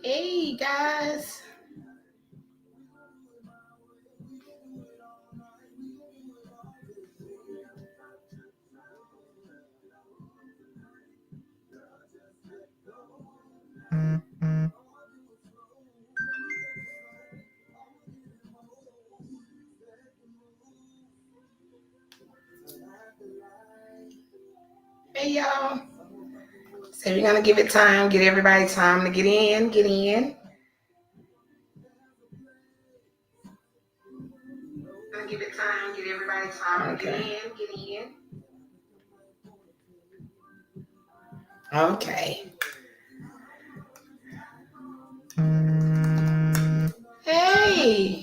Hey guys. Hey y'all. So we're gonna give it time, get everybody time to get in. Gonna give it time, get everybody time to get in. Okay. Hey.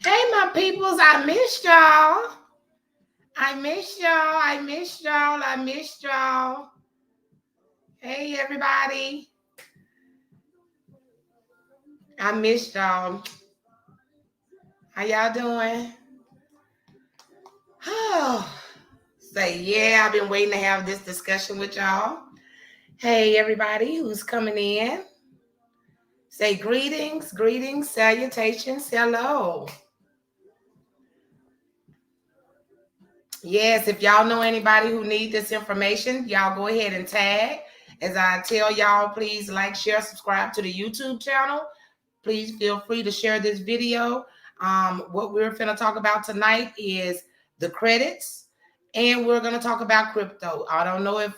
Hey my peoples, I missed y'all. I missed y'all. Hey everybody. I missed y'all. How y'all doing? Oh, say yeah, I've been waiting to have this discussion with y'all. Hey everybody who's coming in. Say greetings, salutations, hello. Yes, if y'all know anybody who needs this information, y'all go ahead and tag. As I tell y'all, please like, share, subscribe to the YouTube channel. Please feel free to share this video. What we're going to talk about tonight is the credits, and we're going to talk about crypto. I don't know if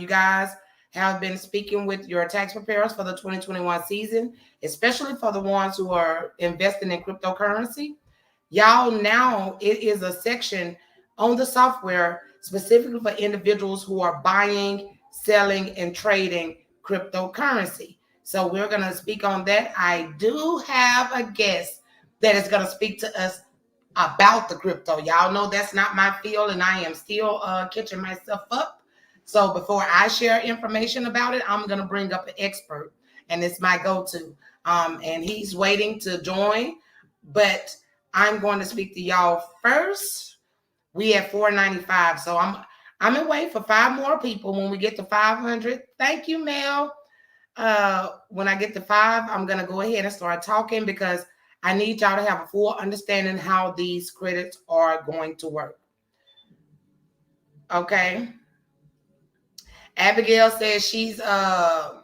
you guys have been speaking with your tax preparers for the 2021 season, especially for the ones who are investing in cryptocurrency. Y'all, now it is a section on the software specifically for individuals who are buying, selling, and trading cryptocurrency. So we're going to speak on that. I do have a guest that is going to speak to us about the crypto. Y'all know that's not my field, and I am still catching myself up. So before I share information about it, I'm going to bring up an expert, and it's my go-to. And he's waiting to join, but I'm going to speak to y'all first. We at 495, so I'm in wait for 5 more people. When we get to 500, thank you, Mel. When I get to 5, I'm gonna go ahead and start talking because I need y'all to have a full understanding how these credits are going to work. Okay. Abigail says she's a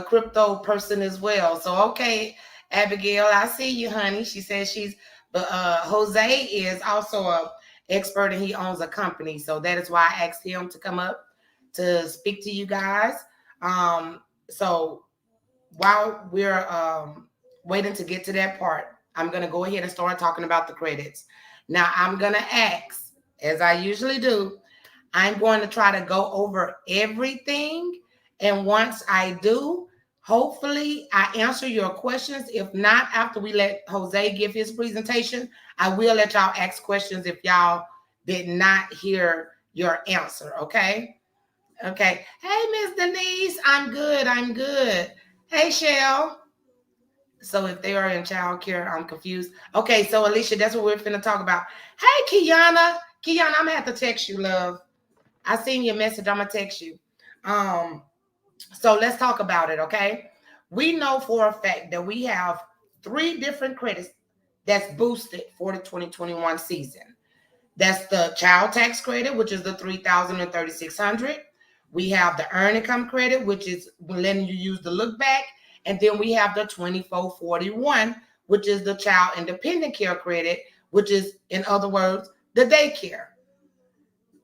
crypto person as well. So okay, Abigail, I see you, honey. She says she's, but Jose is also a expert and he owns a company. So that is why I asked him to come up to speak to you guys. So while we're waiting to get to that part, I'm going to go ahead and start talking about the credits. Now, I'm going to ask, as I usually do, I'm going to try to go over everything. And once I do, hopefully I answer your questions. If not, after we let Jose give his presentation, I will let y'all ask questions if y'all did not hear your answer, okay? Okay. Hey, Miss Denise, I'm good. Hey, Shell. So if they are in child care, I'm confused. Okay, so Alicia, that's what we're finna talk about. Hey, Kiana, I'm gonna have to text you, love. I seen your message. I'm gonna text you. So let's talk about it, okay? We know for a fact that we have 3 different credits that's boosted for the 2021 season. That's the child tax credit, which is the $3,000 and $3,600. We have the earned income credit, which is letting you use the look back. And then we have the 2441, which is the child independent care credit, which is, in other words, the daycare.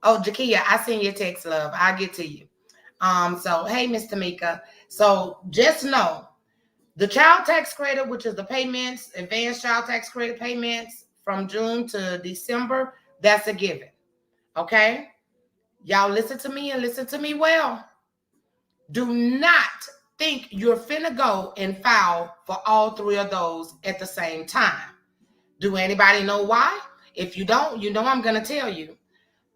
Oh, Jakia, I seen your text, love. I'll get to you. So, hey, Miss Tamika. So just know the child tax credit, which is the payments, advanced child tax credit payments from June to December, that's a given. Okay? Y'all listen to me and listen to me well. Do not think you're finna go and file for all 3 of those at the same time. Do anybody know why? If you don't, you know I'm going to tell you.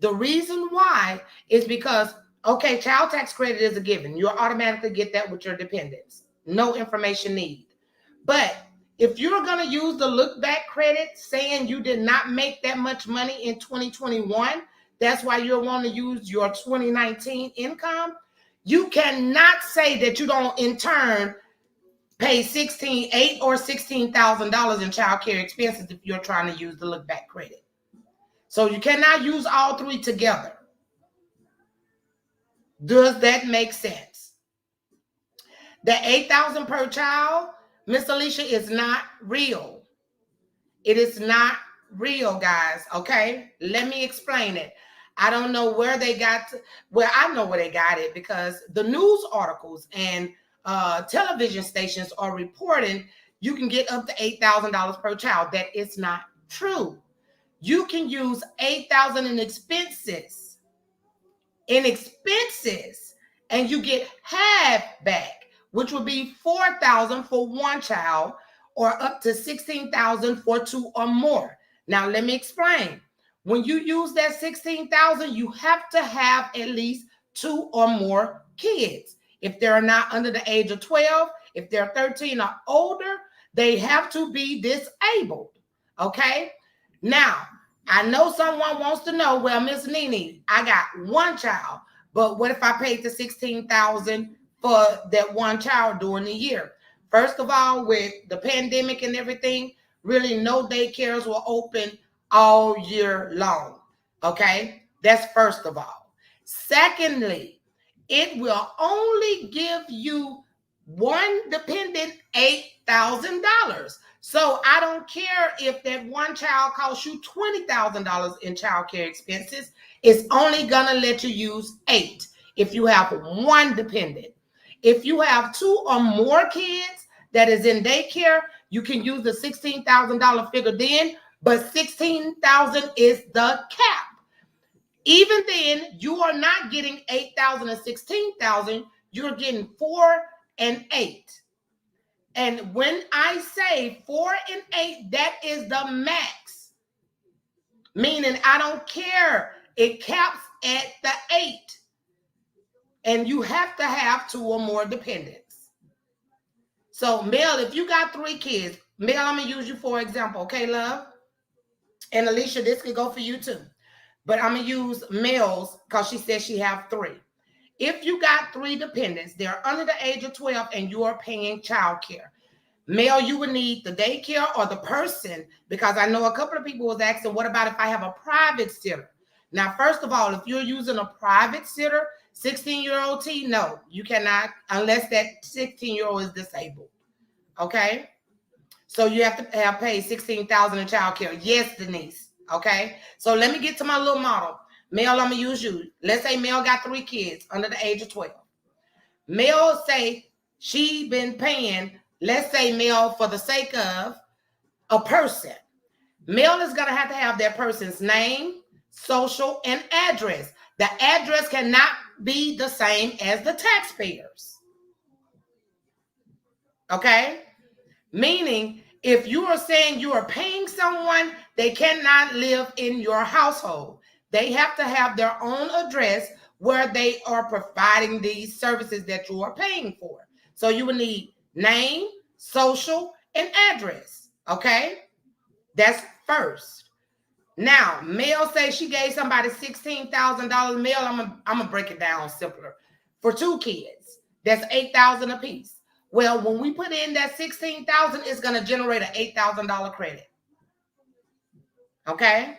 The reason why is because, okay, child tax credit is a given. You'll automatically get that with your dependents. No information needed. But if you're going to use the look back credit saying you did not make that much money in 2021, that's why you'll want to use your 2019 income, You cannot say that you don't in turn pay $8,000 or $16,000 in child care expenses if you're trying to use the look back credit. So you cannot use all three together. Does that make sense? The $8,000 per child, Miss Alicia, is not real. It is not real, guys. Okay, let me explain it. I don't know where they got well, I know where they got it, because the news articles and television stations are reporting you can get up to $8,000 per child. That is not true. You can use $8,000 in expenses, and you get half back, which would be $4,000 for one child, or up to $16,000 for two or more. Now, let me explain. When you use that $16,000, you have to have at least two or more kids. If they're not under the age of 12, if they're 13 or older, they have to be disabled. Okay? Now, I know someone wants to know, well, Miss Nene, I got one child, but what if I paid the $16,000 for that one child during the year? First of all, with the pandemic and everything, really no daycares were open all year long. Okay, that's first of all. Secondly, it will only give you one dependent $8,000. So I don't care if that one child costs you $20,000 in child care expenses. It's only gonna let you use 8 if you have one dependent. If you have 2 or more kids that is in daycare, you can use the $16,000 figure then, but $16,000 is the cap. Even then, you are not getting 8,000 and 16,000. You're getting 4 and 8. And when I say 4 and 8, that is the max. Meaning I don't care. It caps at the 8. And you have to have 2 or more dependents. So, Mel, if you got 3 kids, Mel, I'm going to use you for example. Okay, love? And Alicia, this could go for you too. But I'm going to use Mel's because she says she have 3. If you got 3 dependents, they're under the age of 12 and you are paying child care. Mel, you would need the daycare or the person, because I know a couple of people was asking, what about if I have a private sitter? Now, first of all, if you're using a private sitter, 16-year-old T, no, you cannot, unless that 16-year-old is disabled. Okay? So you have to have paid $16,000 in child care. Yes, Denise. Okay? So let me get to my little model. Mel, I'm going to use you. Let's say Mel got 3 kids under the age of 12. Mel say she been paying, let's say Mel, for the sake of a person. Mel is going to have that person's name, social, and address. The address cannot be the same as the taxpayers. Okay? Meaning, if you are saying you are paying someone, they cannot live in your household. They have to have their own address where they are providing these services that you are paying for. So you will need name, social, and address. Okay? That's first. Now, Mel says she gave somebody $16,000. Mel, I'm gonna break it down simpler. For 2 kids, that's $8,000 a piece. Well, when we put in that $16,000, it's gonna generate an $8,000 credit. Okay.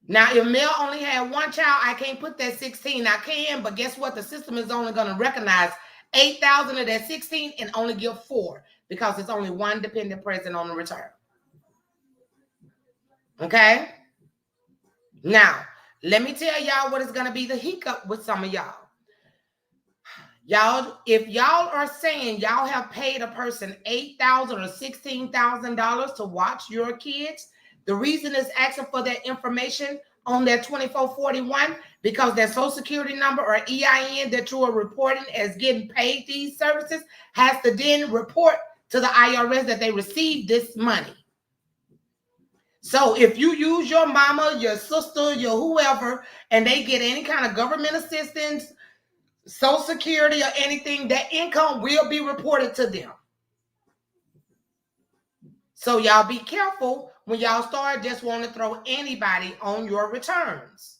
Now, if Mel only had one child, I can't put that 16. I can, but guess what? The system is only gonna recognize 8,000 of that 16 and only give 4 because it's only one dependent present on the return. Okay. Now, let me tell y'all what is going to be the hiccup with some of y'all. Y'all, if y'all are saying y'all have paid a person $8,000 or $16,000 to watch your kids, the reason it's asking for that information on that 2441, because that social security number or EIN that you are reporting as getting paid these services has to then report to the IRS that they received this money. So if you use your mama, your sister, your whoever, and they get any kind of government assistance, Social Security or anything, that income will be reported to them. So y'all be careful when y'all start just want to throw anybody on your returns.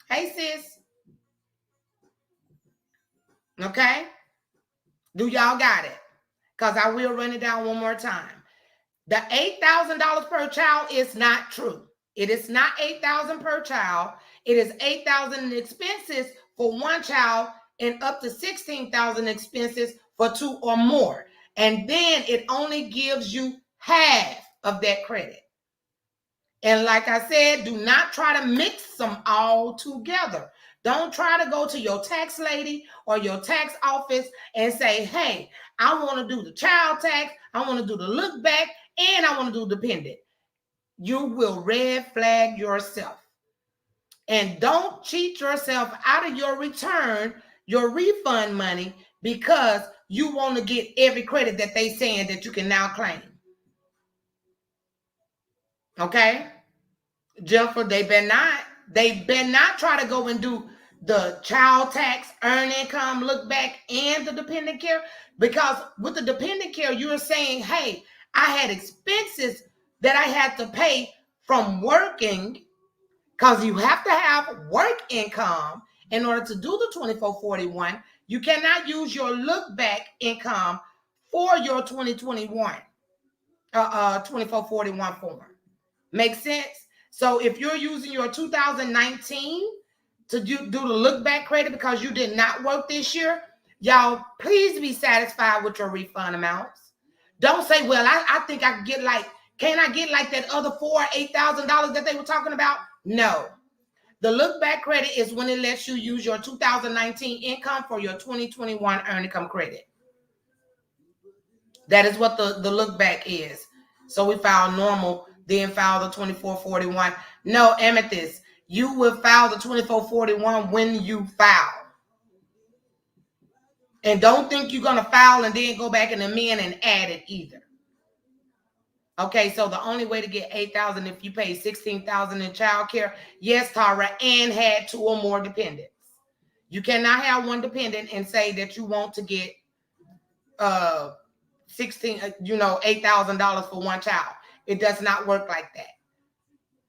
Hey, sis. Okay? Do y'all got it? Because I will run it down one more time. The $8,000 per child is not true. It is not $8,000 per child. It is $8,000 in expenses for one child and up to $16,000 expenses for two or more. And then it only gives you half of that credit. And like I said, do not try to mix them all together. Don't try to go to your tax lady or your tax office and say, hey, I want to do the child tax, I want to do the look back, and I want to do dependent. You will red flag yourself. And don't cheat yourself out of your return, your refund money, because you want to get every credit that they saying that you can now claim. Okay? Jennifer, they better not try to go and do the child tax, earned income, look back, and the dependent care. Because with the dependent care, you're saying, hey, I had expenses that I had to pay from working, because you have to have work income in order to do the 2441. You cannot use your look back income for your 2021 2441 form. Make sense? So if you're using your 2019 to do the look back credit because you did not work this year, y'all, please be satisfied with your refund amounts. Don't say, well, I think I can get can I get like that other $4,000 or $8,000 that they were talking about? No. The look back credit is when it lets you use your 2019 income for your 2021 earned income credit. That is what the look back is. So we file normal, then file the 2441. No, Amethyst, you will file the 2441 when you file. And don't think you're going to file and then go back and amend and add it either. Okay, so the only way to get $8,000 if you pay $16,000 in child care, yes, Tara, and had two or more dependents. You cannot have one dependent and say that you want to get $8,000 for one child. It does not work like that.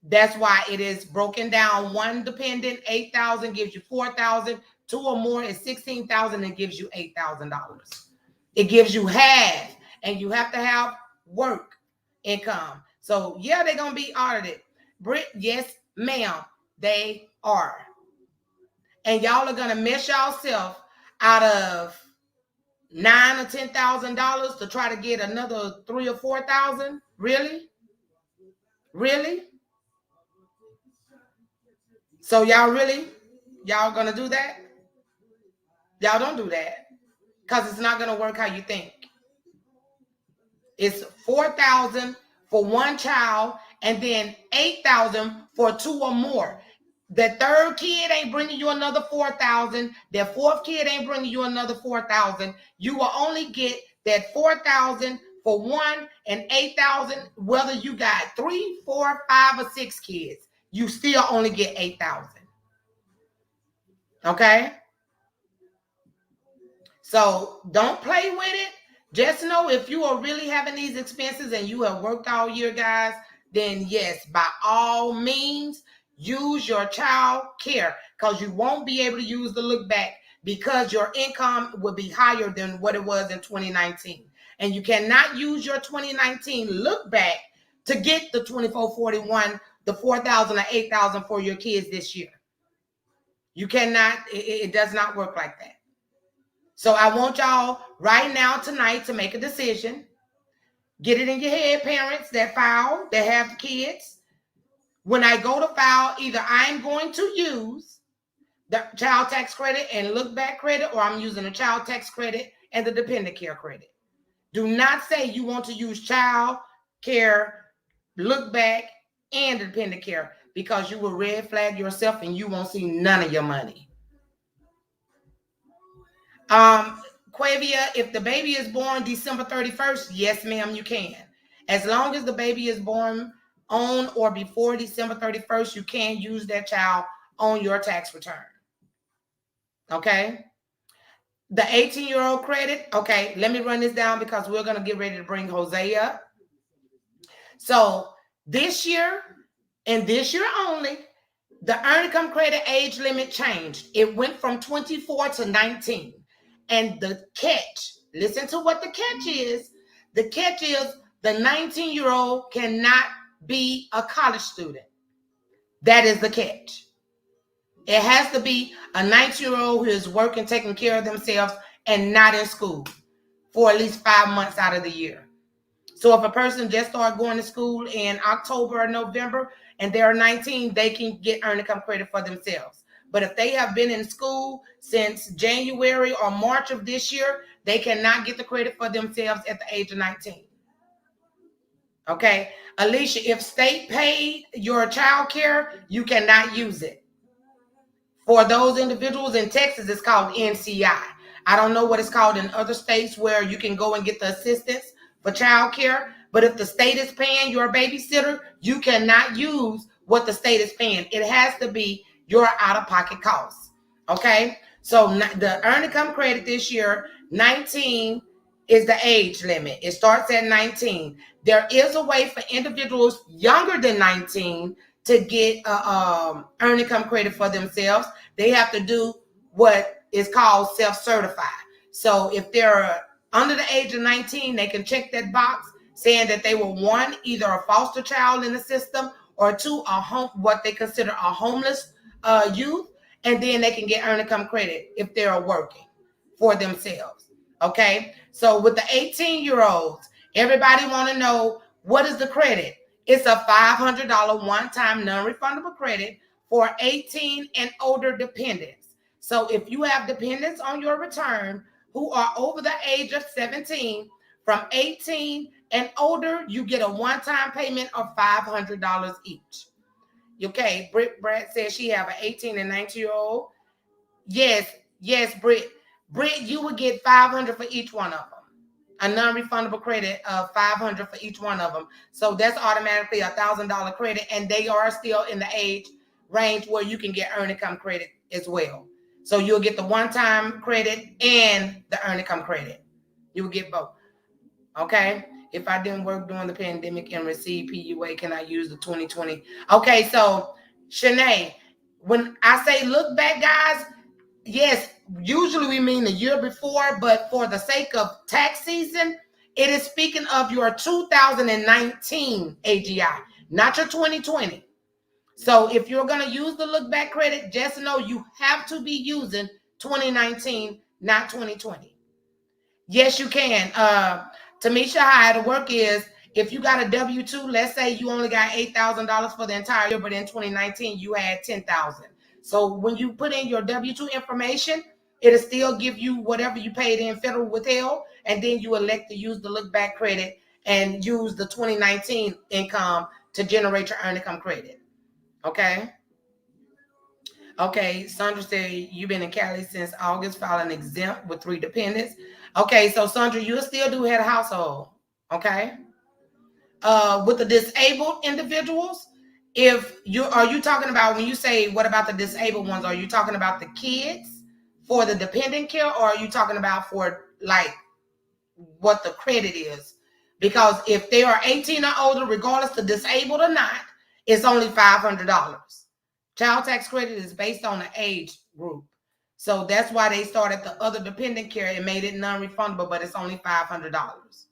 That's why it is broken down. One dependent, $8,000 gives you $4,000. Two or more is $16,000 and gives you $8,000. It gives you half, and you have to have work income. So yeah, they're gonna be audited. Britt, yes, ma'am, they are. And y'all are gonna mess yourself out of $9,000 or $10,000 to try to get another $3,000 or $4,000? Really? Really? So y'all gonna do that? Y'all don't do that, because it's not gonna work how you think. It's $4,000 for one child and then $8,000 for two or more. The third kid ain't bringing you another $4,000. The fourth kid ain't bringing you another $4,000. You will only get that $4,000 for one and $8,000, whether you got 3, 4, 5, or 6 kids. You still only get $8,000. Okay? So don't play with it. Just know if you are really having these expenses and you have worked all year, guys, then yes, by all means, use your child care, because you won't be able to use the look back because your income will be higher than what it was in 2019. And you cannot use your 2019 look back to get the 2441, the $4,000 or $8,000 for your kids this year. You cannot, it does not work like that. So I want y'all right now tonight to make a decision. Get it in your head, parents that file, that have the kids. When I go to file, either I'm going to use the child tax credit and look back credit, or I'm using the child tax credit and the dependent care credit. Do not say you want to use child care, look back, and dependent care, because you will red flag yourself and you won't see none of your money. Quavia, if the baby is born December 31st, yes, ma'am, you can. As long as the baby is born on or before December 31st, you can use that child on your tax return. Okay? The 18-year-old credit, okay, let me run this down because we're going to get ready to bring Jose up. So this year, and this year only, the earned income credit age limit changed. It went from 24 to 19. And the catch, listen to what the catch is. The catch is the 19-year-old cannot be a college student. That is the catch. It has to be a 19-year-old who is working, taking care of themselves, and not in school for at least 5 months out of the year. So if a person just started going to school in October or November and they're 19, they can get earned income credit for themselves. But if they have been in school since January or March of this year, they cannot get the credit for themselves at the age of 19. Okay, Alicia, if state paid your child care, you cannot use it. For those individuals in Texas, it's called NCI. I don't know what it's called in other states where you can go and get the assistance for child care. But if the state is paying your babysitter, you cannot use what the state is paying. It has to be your out-of-pocket costs. Okay? So the earned income credit this year, 19 is the age limit. It starts at 19. There is a way for individuals younger than 19 to get earned income credit for themselves. They have to do what is called self-certified. So if they're under the age of 19, they can check that box saying that they were, one, either a foster child in the system, or two, what they consider a homeless youth, and then they can get earned income credit if they're working for themselves. Okay, so with the 18-year-olds, everybody want to know, what is the credit? It's a $500 one-time non-refundable credit for 18 and older dependents. So if you have dependents on your return who are over the age of 17, from 18 and older, you get a one-time payment of $500 each. Okay, Brett says she have an 18 and 19-year-old. Yes, Britt, you would get $500 for each one of them. A non-refundable credit of $500 for each one of them. So that's automatically $1,000 credit, and they are still in the age range where you can get earned income credit as well. So you'll get the one-time credit and the earned income credit. You will get both. Okay. If I didn't work during the pandemic and receive PUA, can I use the 2020? Okay. So Shanae, when I say look back, guys, yes, usually we mean the year before, but for the sake of tax season, it is speaking of your 2019 AGI, not your 2020. So if you're going to use the look back credit, just know you have to be using 2019, not 2020. Yes, you can. Tamisha, how it'll work is, if you got a W-2, let's say you only got $8,000 for the entire year, but in 2019 you had $10,000. So when you put in your W-2 information, it'll still give you whatever you paid in federal withheld, and then you elect to use the look back credit and use the 2019 income to generate your earned income credit. Okay. Okay, Sandra said you've been in Cali since August, filing exempt with 3 dependents. Okay, so Sandra, you still do head of household. Okay. With the disabled individuals, are you talking about, when you say what about the disabled ones, are you talking about the kids for the dependent care, or are you talking about for like what the credit is? Because if they are 18 or older, regardless to disabled or not, it's only $500. Child tax credit is based on the age group. So that's why they started the other dependent care and made it non-refundable, but it's only $500.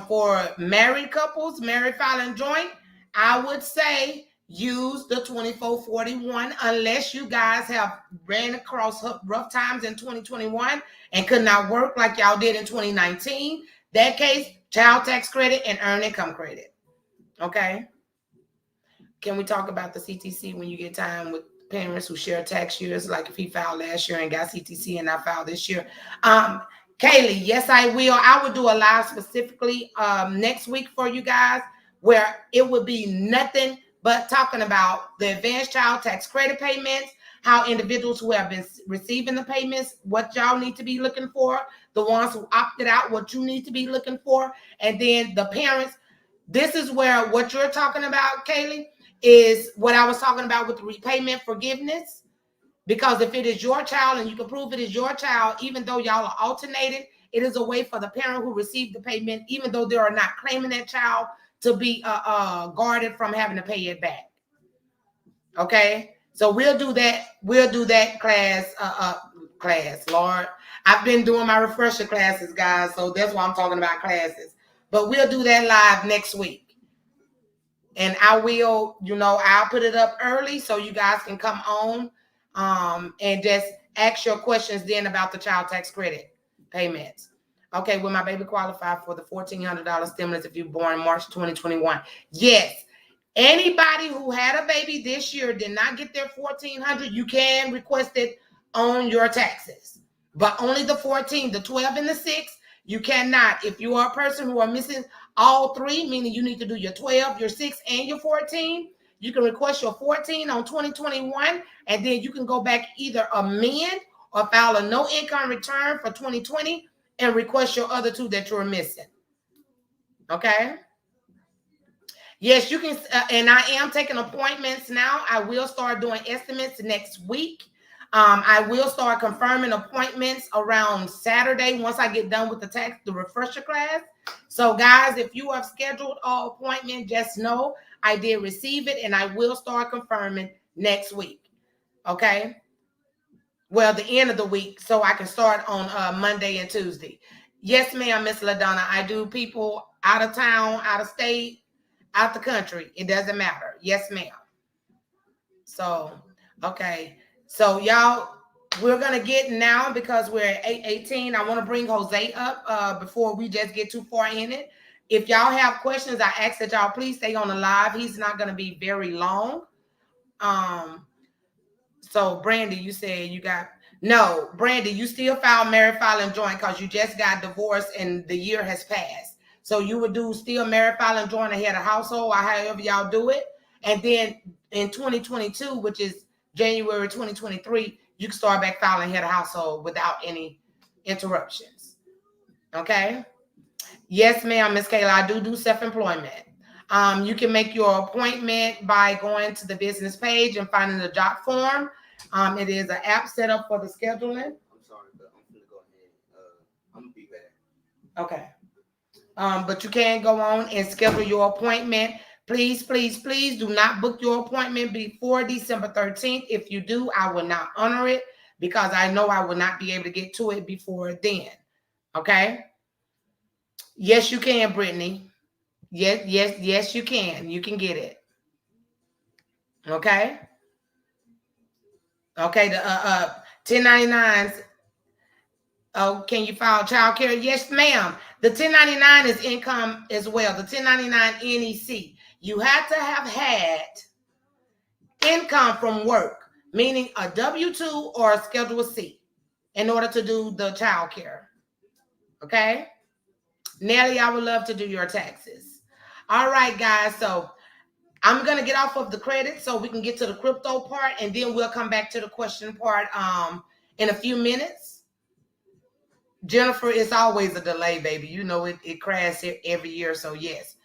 For married couples, married filing joint, I would say use the 2441 unless you guys have ran across rough times in 2021 and could not work like y'all did in 2019. That case, child tax credit and earned income credit. Okay. Can we talk about the CTC when you get time with parents who share tax years? Like if he filed last year and got CTC and I filed this year. Kaylee, yes, I will. I will do a live specifically next week for you guys where it would be nothing but talking about the advanced child tax credit payments, how individuals who have been receiving the payments, what y'all need to be looking for, the ones who opted out, what you need to be looking for, and then the parents. This is where what you're talking about, Kaylee, is what I was talking about with the repayment forgiveness. Because if it is your child and you can prove it is your child, even though y'all are alternated, it is a way for the parent who received the payment, even though they are not claiming that child, to be guarded from having to pay it back. Okay, so we'll do that. We'll do that class class. Lord, I've been doing my refresher classes, guys, so that's why I'm talking about classes. But we'll do that live next week. And I will, I'll put it up early so you guys can come on and just ask your questions then about the child tax credit payments. Okay, will my baby qualify for the $1,400 stimulus if you're born March 2021? Yes. Anybody who had a baby this year did not get their $1,400. You can request it on your taxes, but only the 14, the 12, and the 6. You cannot. If you are a person who are missing all three, meaning you need to do your 12, your 6, and your 14, you can request your 14 on 2021, and then you can go back either amend or file a no income return for 2020 and request your other two that you're missing. Okay? Yes, you can, and I am taking appointments now. I will start doing estimates next week. I will start confirming appointments around Saturday once I get done with the refresher class. So, guys, if you have scheduled an appointment, just know I did receive it, and I will start confirming next week. Okay? Well, the end of the week, so I can start on Monday and Tuesday. Yes, ma'am, Miss LaDonna. I do people out of town, out of state, out the country. It doesn't matter. Yes, ma'am. So, okay. So, y'all, we're going to get now because we're at 8:18. I want to bring Jose up before we just get too far in it. If y'all have questions, I ask that y'all please stay on the live. He's not going to be very long. So, Brandy, you said you got... No, Brandy, you still file married, filing joint because you just got divorced and the year has passed. So you would do still married, filing joint ahead of household or however y'all do it. And then in 2022, which is January 2023, you can start back filing head of household without any interruptions. Okay? Yes, ma'am, Miss Kayla, I do self-employment. You can make your appointment by going to the business page and finding the job form. It is an app set up for the scheduling. I'm sorry, but I'm going to go ahead. I'm going to be back. Okay. But you can go on and schedule your appointment. Please, please, please do not book your appointment before December 13th. If you do, I will not honor it because I know I will not be able to get to it before then. Okay? Yes, you can, Brittany. Yes, you can. You can get it. Okay? Okay, the 1099s. Oh, can you file child care? Yes, ma'am. The 1099 is income as well. The 1099 NEC. You have to have had income from work, meaning a W-2 or a Schedule C, in order to do the child care. Okay? Nelly, I would love to do your taxes. All right, guys. So I'm going to get off of the credit so we can get to the crypto part, and then we'll come back to the question part in a few minutes. Jennifer, it's always a delay, baby. You know it crashes every year, so yes.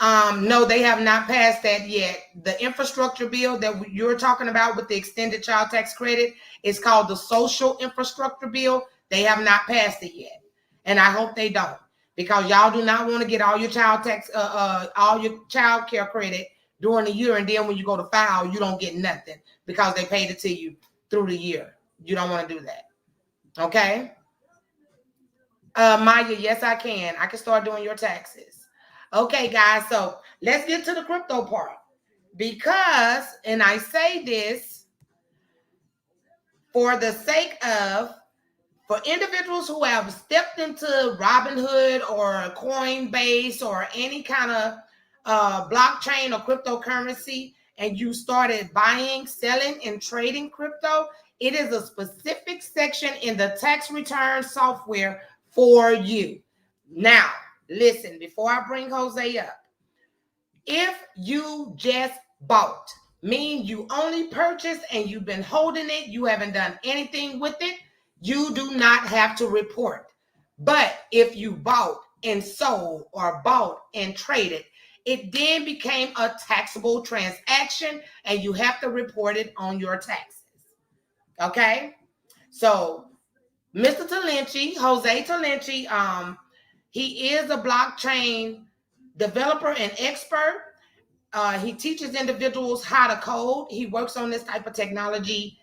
No, they have not passed that yet. The infrastructure bill that you're talking about with the extended child tax credit is called the social infrastructure bill. They have not passed it yet, and I hope they don't, because y'all do not want to get all your child tax, all your child care credit during the year, and then when you go to file, you don't get nothing because they paid it to you through the year. You don't want to do that. Okay. Maya, yes, I can. I can start doing your taxes. Okay, guys, so let's get to the crypto part. Because, and I say this for the sake of, for individuals who have stepped into Robinhood or Coinbase or any kind of blockchain or cryptocurrency, and you started buying, selling, and trading crypto, it is a specific section in the tax return software for you. Now, listen, before I bring Jose up, if you just bought, meaning you only purchased and you've been holding it, you haven't done anything with it, you do not have to report. But if you bought and sold or bought and traded, it then became a taxable transaction and you have to report it on your taxes. Okay? So Mr. Talenci, Jose Talenci, he is a blockchain developer and expert. He teaches individuals how to code. He works on this type of technology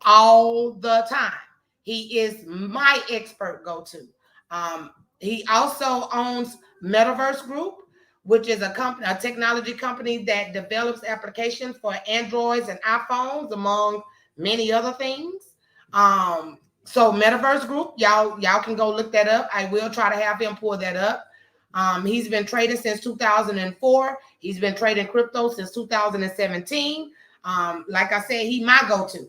all the time. He is my expert go-to. Um, he also owns Metaverse Group, which is a company, a technology company that develops applications for Androids and iPhones, among many other things. So Metaverse Group, y'all can go look that up. I will try to have him pull that up. He's been trading since 2004. He's been trading crypto since 2017. Like I said, he my go-to.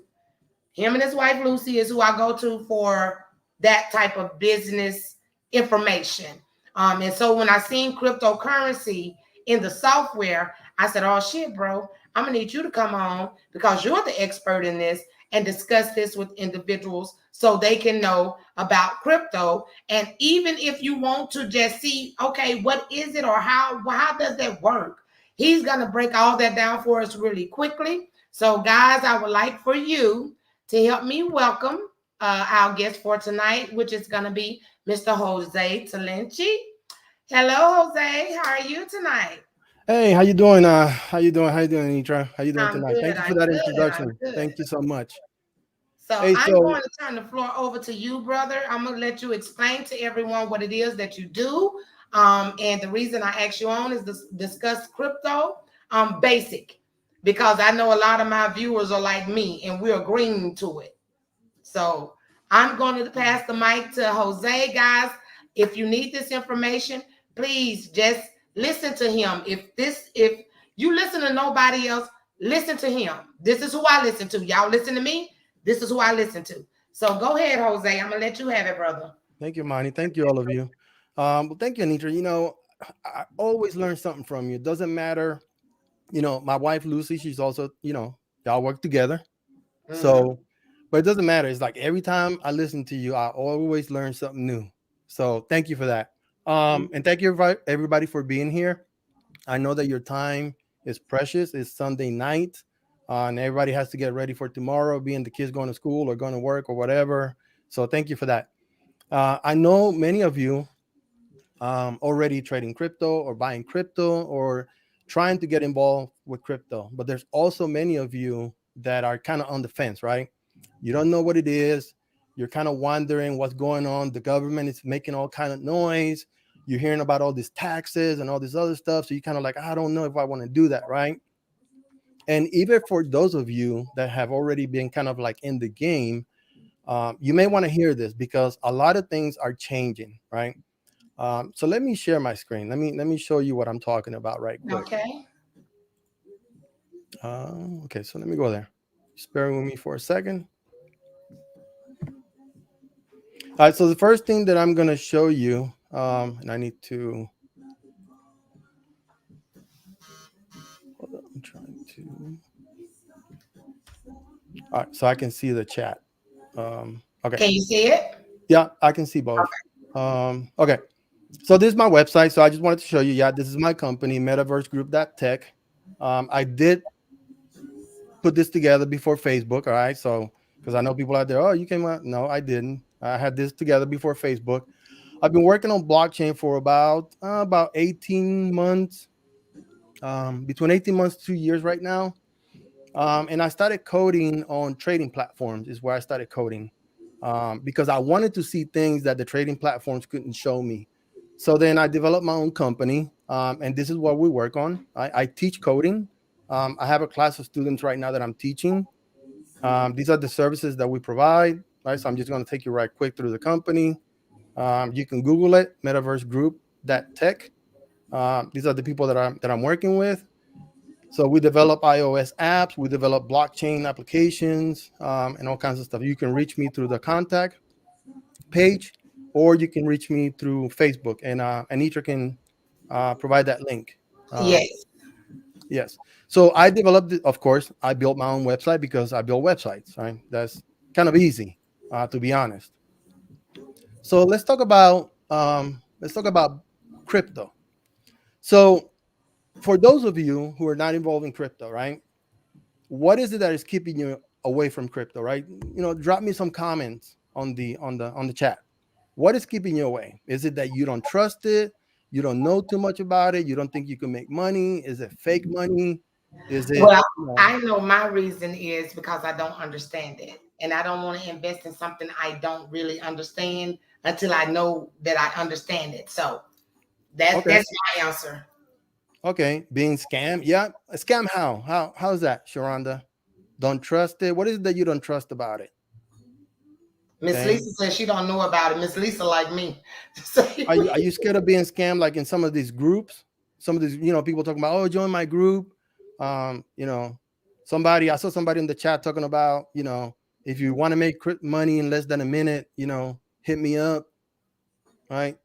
Him and his wife Lucy is who I go to for that type of business information. And so when I seen cryptocurrency in the software, I said, "Oh shit, bro, I'm gonna need you to come on because you're the expert in this and discuss this with individuals so they can know about crypto. And even if you want to just see, okay, what is it or how does that work? He's gonna break all that down for us really quickly. So, guys, I would like for you to help me welcome our guest for tonight, which is going to be Mr. Jose Talenci. Hello, Jose. How are you tonight? Hey, how you doing? How you doing, Nitra? How you doing I'm tonight? good. Thank you I'm for that good. I'm introduction. good. Thank you so much. So Hey, I'm going so to turn the floor over to you, brother. I'm going to let you explain to everyone what it is that you do. And the reason I asked you on is to discuss crypto basic, because I know a lot of my viewers are like me and we're agreeing to it. So I'm going to pass the mic to Jose, guys. If you need this information, please just listen to him. If you listen to nobody else, listen to him. This is who I listen to. Y'all listen to me. This is who I listen to. So go ahead, Jose. I'm gonna let you have it, brother. thank you, Monty. Thank you, all of you. Well, thank you, Nitra. I always learn something from you. It doesn't matter. My wife Lucy, she's also, y'all work together. Mm-hmm. So, but it doesn't matter. It's like every time I listen to you, I always learn something new. So, thank you for that. And thank you everybody for being here. I know that your time is precious. It's Sunday night, and everybody has to get ready for tomorrow, being the kids going to school or going to work or whatever. So thank you for that. I know many of you already trading crypto or buying crypto or trying to get involved with crypto, but there's also many of you that are kind of on the fence, right? You don't know what it is. You're kind of wondering what's going on. The government is making all kind of noise. You're hearing about all these taxes and all this other stuff. So you kind of like, I don't know if I want to do that, right? And even for those of you that have already been kind of like in the game, you may want to hear this because a lot of things are changing, right? So let me share my screen. Let me show you what I'm talking about right quick. Okay. Okay, so let me go there. Just bear with me for a second. All right, so the first thing that I'm gonna show you, and I need to. Hold on, I'm trying to. All right, so I can see the chat. Okay, Can you see it? yeah, I can see both. Okay, so this is my website. So I just wanted to show you. Yeah, this is my company, Metaverse Group Tech. I did put this together before Facebook. All right. So, because I know people out there, oh, you came out. No, I didn't. I had this together before Facebook. I've been working on blockchain for about 18 months, between 18 months, 2 years right now. And I started coding on trading platforms is where I started coding because I wanted to see things that the trading platforms couldn't show me. So then I developed my own company, and this is what we work on. I teach coding. I have a class of students right now that I'm teaching. These are the services that we provide. Right, so I'm just going to take you right quick through the company. You can Google it, Metaverse Group Tech. These are the people that I'm working with. So we develop iOS apps, we develop blockchain applications, and all kinds of stuff. You can reach me through the contact page, or you can reach me through Facebook, and Anitra can provide that link. Um, Yes. yes. So I developed it, of course. I built my own website because I build websites. Right. That's kind of easy, to be honest. So let's talk about crypto. So for those of you who are not involved in crypto, right? What is it that is keeping you away from crypto, right? Drop me some comments on the chat. What is keeping you away? Is it that you don't trust it? You don't know too much about it? You don't think you can make money? Is it fake money? Is it, Well, you know, I know my reason is because I don't understand it. And I don't want to invest in something I don't really understand until I know that I understand it. So okay, that's my answer. okay, being scammed? Yeah, a scam. How's that, Sharonda? Don't trust it. What is it that you don't trust about it? Miss Okay, Lisa says she don't know about it. Miss Lisa like me. So are you scared of being scammed like in some of these groups? Some of these, people talking about, oh, join my group. You know, somebody I saw somebody in the chat talking about, if you want to make money in less than a minute, hit me up, right?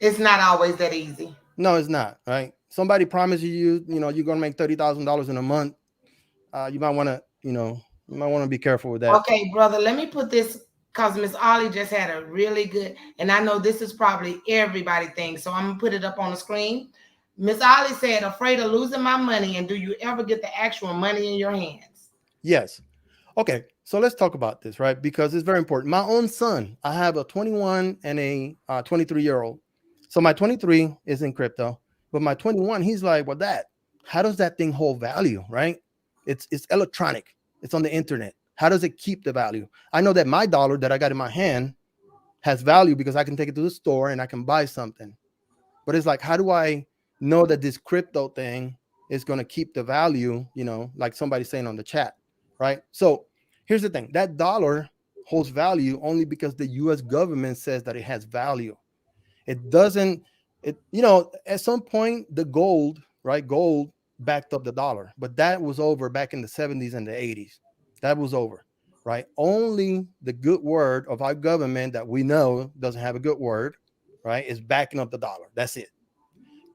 it's not always that easy. No, it's not, right? Somebody promises you, you're gonna make $30,000 in a month. You might want to, be careful with that. Okay, brother, let me put this because Miss Ollie just had a really good, and I know this is probably everybody thing, so I'm gonna put it up on the screen. Miss Ollie said, afraid of losing my money, and do you ever get the actual money in your hands? Yes. Okay, so let's talk about this, right? Because it's very important. My own son, I have a 21 and a 23-year-old. So my 23 is in crypto, but my 21, he's like, well, Dad, how does that thing hold value, right? It's electronic. It's on the internet. How does it keep the value? I know that my dollar that I got in my hand has value because I can take it to the store and I can buy something. But it's like, how do I know that this crypto thing is going to keep the value, like somebody saying on the chat, right? So here's the thing, that dollar holds value only because the US government says that it has value. It doesn't, at some point, the gold, right? Gold backed up the dollar, but that was over back in the 70s and the 80s. That was over, right? Only the good word of our government that we know doesn't have a good word, right? Is backing up the dollar. That's it.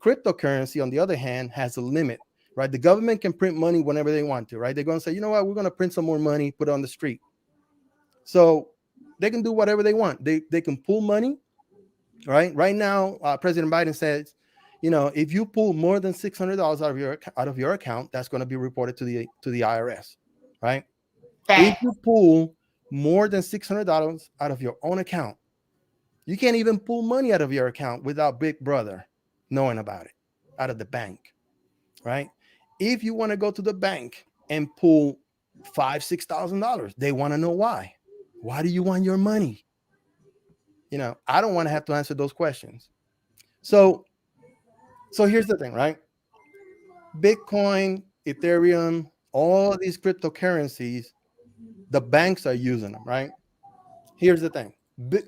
Cryptocurrency, on the other hand, has a limit, right? The government can print money whenever they want to, right? They're going to say, you know what, we're going to print some more money, put it on the street. So they can do whatever they want. They can pull money, right? Right now, President Biden says, if you pull more than $600 out of your account, that's going to be reported to the IRS, right? If Fact. you pull more than $600 out of your own account, you can't even pull money out of your account without Big Brother knowing about it, out of the bank, right? If you want to go to the bank and pull $5,000, $6,000, they want to know why. Why do you want your money? I don't want to have to answer those questions. So here's the thing, right? Bitcoin, Ethereum, all these cryptocurrencies, the banks are using them, right? Here's the thing.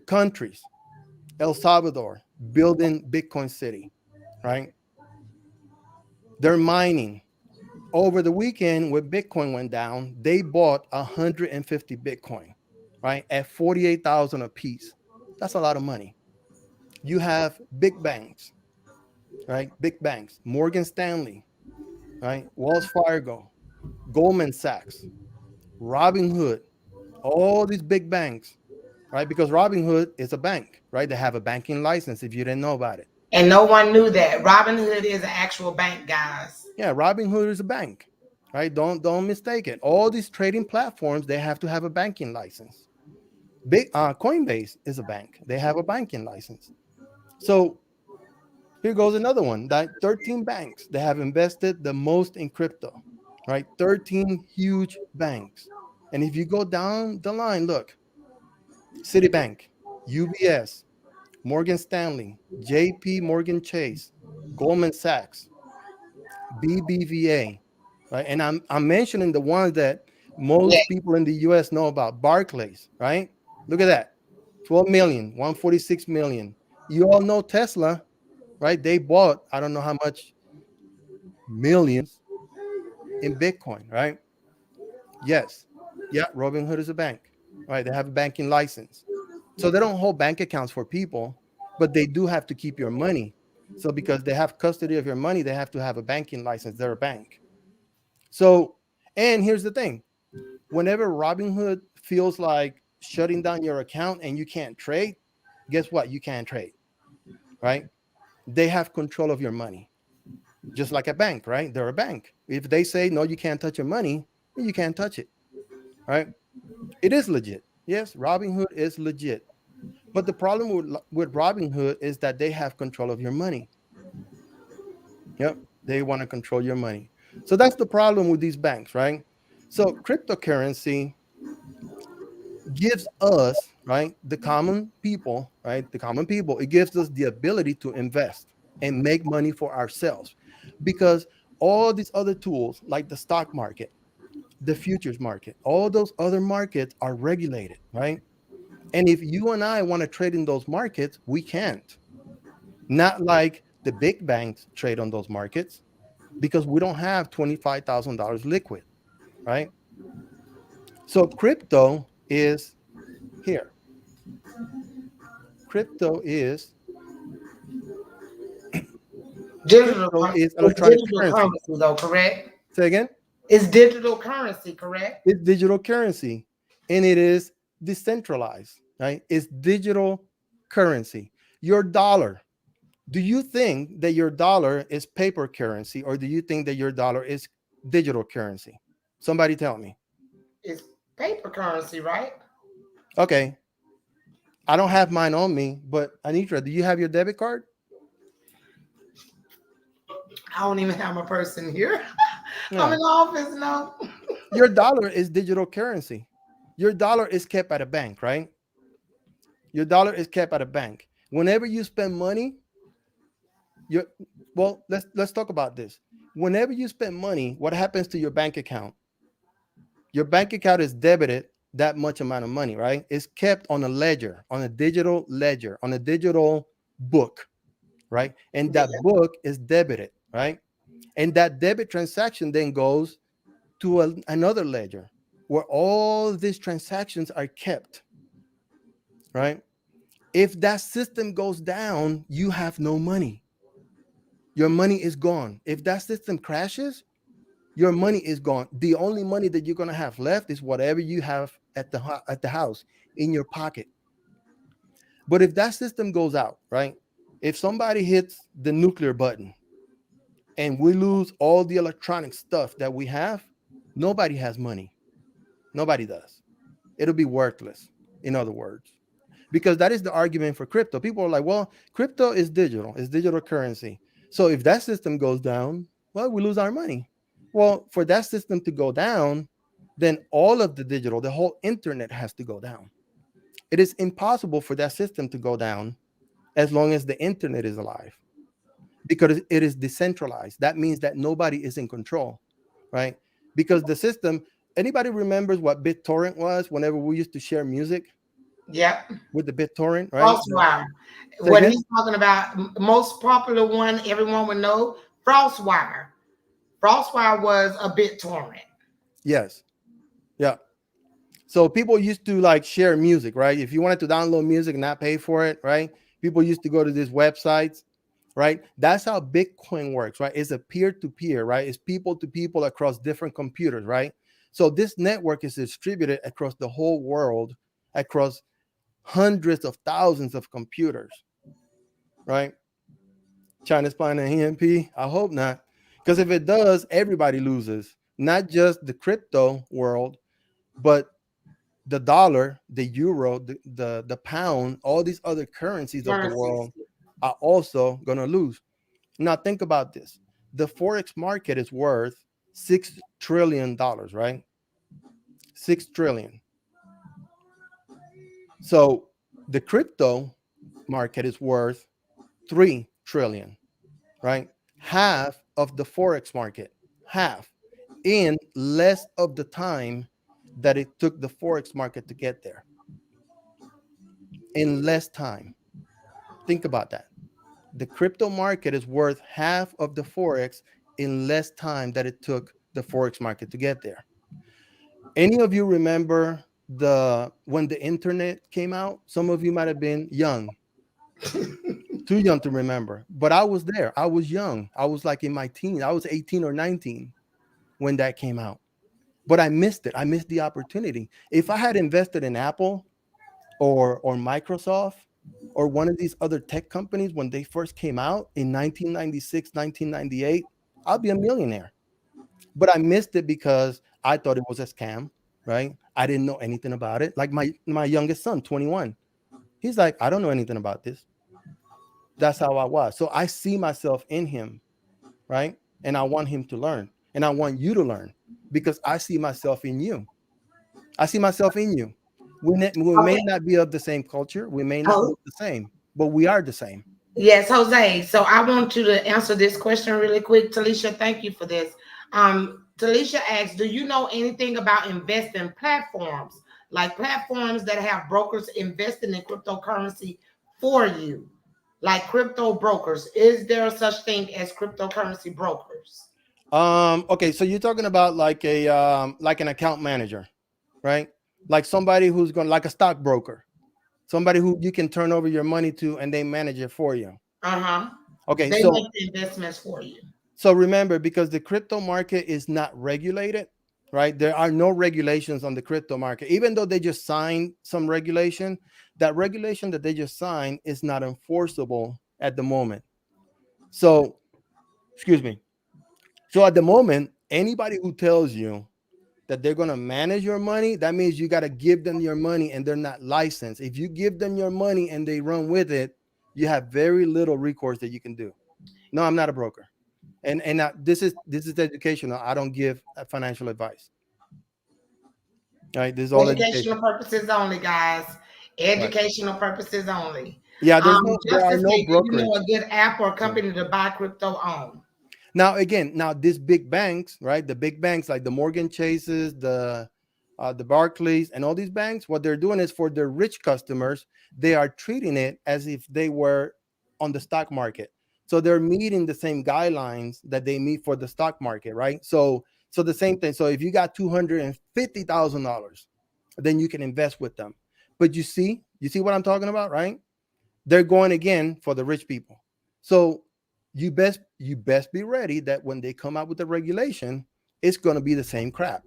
Countries, El Salvador, building Bitcoin City, right? They're mining. Over the weekend, when Bitcoin went down, they bought 150 Bitcoin, right? At 48,000 a piece. That's a lot of money. You have big banks, right? Big banks, Morgan Stanley, right? Wells Fargo, Goldman Sachs, Robinhood, all these big banks, right? Because Robinhood is a bank, right? They have a banking license if you didn't know about it. And no one knew that. Robinhood is an actual bank, guys. Yeah, Robinhood is a bank, right? Don't mistake it. All these trading platforms, they have to have a banking license. Coinbase is a bank. They have a banking license. So here goes another one. That 13 banks, they have invested the most in crypto, right? 13 huge banks. And if you go down the line, look, Citibank, UBS, Morgan Stanley, JP Morgan Chase, Goldman Sachs, BBVA, right? And I'm mentioning the ones that Yeah. most people in the US know about. Barclays, right? Look at that. 12 million, 146 million. You all know Tesla, right? They bought, I don't know how much millions in Bitcoin, right? Yes. Yeah, Robinhood is a bank, right? They have a banking license. So they don't hold bank accounts for people, but they do have to keep your money. So because they have custody of your money, they have to have a banking license. They're a bank. So, and here's the thing. Whenever Robinhood feels like shutting down your account and you can't trade, guess what? You can't trade, right? They have control of your money, just like a bank, right? They're a bank. If they say, no, you can't touch your money, you can't touch it, right? It is legit. Yes, Robinhood is legit. But the problem with Robinhood is that they have control of your money. Yep. They want to control your money. So that's the problem with these banks, right? So cryptocurrency gives us, right, the common people, right, the common people, it gives us the ability to invest and make money for ourselves, because all these other tools like the stock market, the futures market, all those other markets are regulated, right? And if you and I want to trade in those markets, we can't. Not like the big banks trade on those markets, because we don't have $25,000 liquid, right? So crypto is here. Crypto is Digital, crypto is it's electronic digital currency. currency though, correct? Say again? It's digital currency, correct? It's digital currency, and it is decentralized, right? It's digital currency. Your dollar. Do you think that your dollar is paper currency, or do you think that your dollar is digital currency? Somebody tell me. It's paper currency, right? Okay. I don't have mine on me, but Anitra, do you have your debit card? I don't even have my person here. I'm Yeah. in the office, no. Your dollar is digital currency. Your dollar is kept at a bank, right? Your dollar is kept at a bank. Whenever you spend money, you well, let's talk about this. Whenever you spend money, what happens to your bank account? Your bank account is debited that much amount of money, right? It's kept on a ledger, on a digital ledger, on a digital book, right? And Yeah. that book is debited, right? And that debit transaction then goes to another ledger where all these transactions are kept, right? If that system goes down, you have no money. Your money is gone. If that system crashes, your money is gone. The only money that you're going to have left is whatever you have at the house in your pocket. But if that system goes out, right? If somebody hits the nuclear button and we lose all the electronic stuff that we have, nobody has money. Nobody does. It'll be worthless, in other words. Because that is the argument for crypto. People are like, well, crypto is digital, it's digital currency. So if that system goes down, well, we lose our money. Well, for that system to go down, then all of the digital, the whole internet has to go down. It is impossible for that system to go down as long as the internet is alive, because it is decentralized. That means that nobody is in control, right? Because the system, anybody remembers what BitTorrent was whenever we used to share music Yep. with the BitTorrent, right? Frostwire. Say What again? he's talking about, most popular one, everyone would know, Frostwire. Frostwire was a BitTorrent. Yes. Yeah. So people used to like share music, right? If you wanted to download music and not pay for it, right? People used to go to these websites, right? That's how Bitcoin works, right? It's a peer-to-peer, right? It's people to people across different computers, right? So this network is distributed across the whole world, across hundreds of thousands of computers, right? China's planning an EMP? I hope not. Because if it does, everybody loses. Not just the crypto world, but the dollar, the euro, the pound, all these other currencies of the Currencies. world are also going to lose. Now think about this. The forex market is worth $6 trillion, right? 6 trillion. So the crypto market is worth 3 trillion, right? Half of the forex market, half, in less of the time that it took the forex market to get there. In less time. Think about that. The crypto market is worth half of the forex in less time that it took the forex market to get there. Any of you remember the when the internet came out? Some of you might have been young, too young to remember, but I was there. I was young. I was like in my teens. I was 18 or 19 when that came out. But I missed it. I missed the opportunity. If I had invested in Apple or Microsoft or one of these other tech companies when they first came out in 1996, 1998, I'll be a millionaire. But I missed it because I thought it was a scam, right? I didn't know anything about it. Like my youngest son, 21. He's like, I don't know anything about this. That's how I was. So I see myself in him, right? And I want him to learn. and I want you to learn because I see myself in you. I see myself in you. We may Okay. not be of the same culture. We may not Oh, look the same, but we are the same. yes, Jose. So I want you to answer this question really quick. Talisha, thank you for this. Talisha asks, do you know anything about investing platforms? Like platforms that have brokers investing in cryptocurrency for you? Like crypto brokers. Is there such thing as cryptocurrency brokers? Okay, so you're talking about like a like an account manager, right? Like somebody who's going like a stockbroker, somebody who you can turn over your money to and they manage it for you. Uh-huh. Okay, They so make the investments for you. remember, because the crypto market is not regulated, right? There are no regulations on the crypto market, even though they just signed some regulation. That regulation that they just signed is not enforceable at the moment. So, excuse me. So at the moment, anybody who tells you that they're going to manage your money, that means you got to give them your money and they're not licensed. If you give them your money and they run with it, you have very little recourse that you can do. No, I'm not a broker. And this is educational. I don't give financial advice. All right, this is all education. Educational purposes only, guys. Right. Educational purposes only. Yeah, there are Justice no may give you know brokerage. a good app or Yeah. company to buy crypto on. Now again, now these big banks, right? The big banks like the Morgan Chases, the Barclays, and all these banks, what they're doing is for their rich customers, they are treating it as if they were on the stock market. So they're meeting the same guidelines that they meet for the stock market, right? So the same thing. So if you got $250,000, then you can invest with them. But you see what I'm talking about, right? They're going again for the rich people. So you best be ready that when they come out with the regulation, it's going to be the same crap.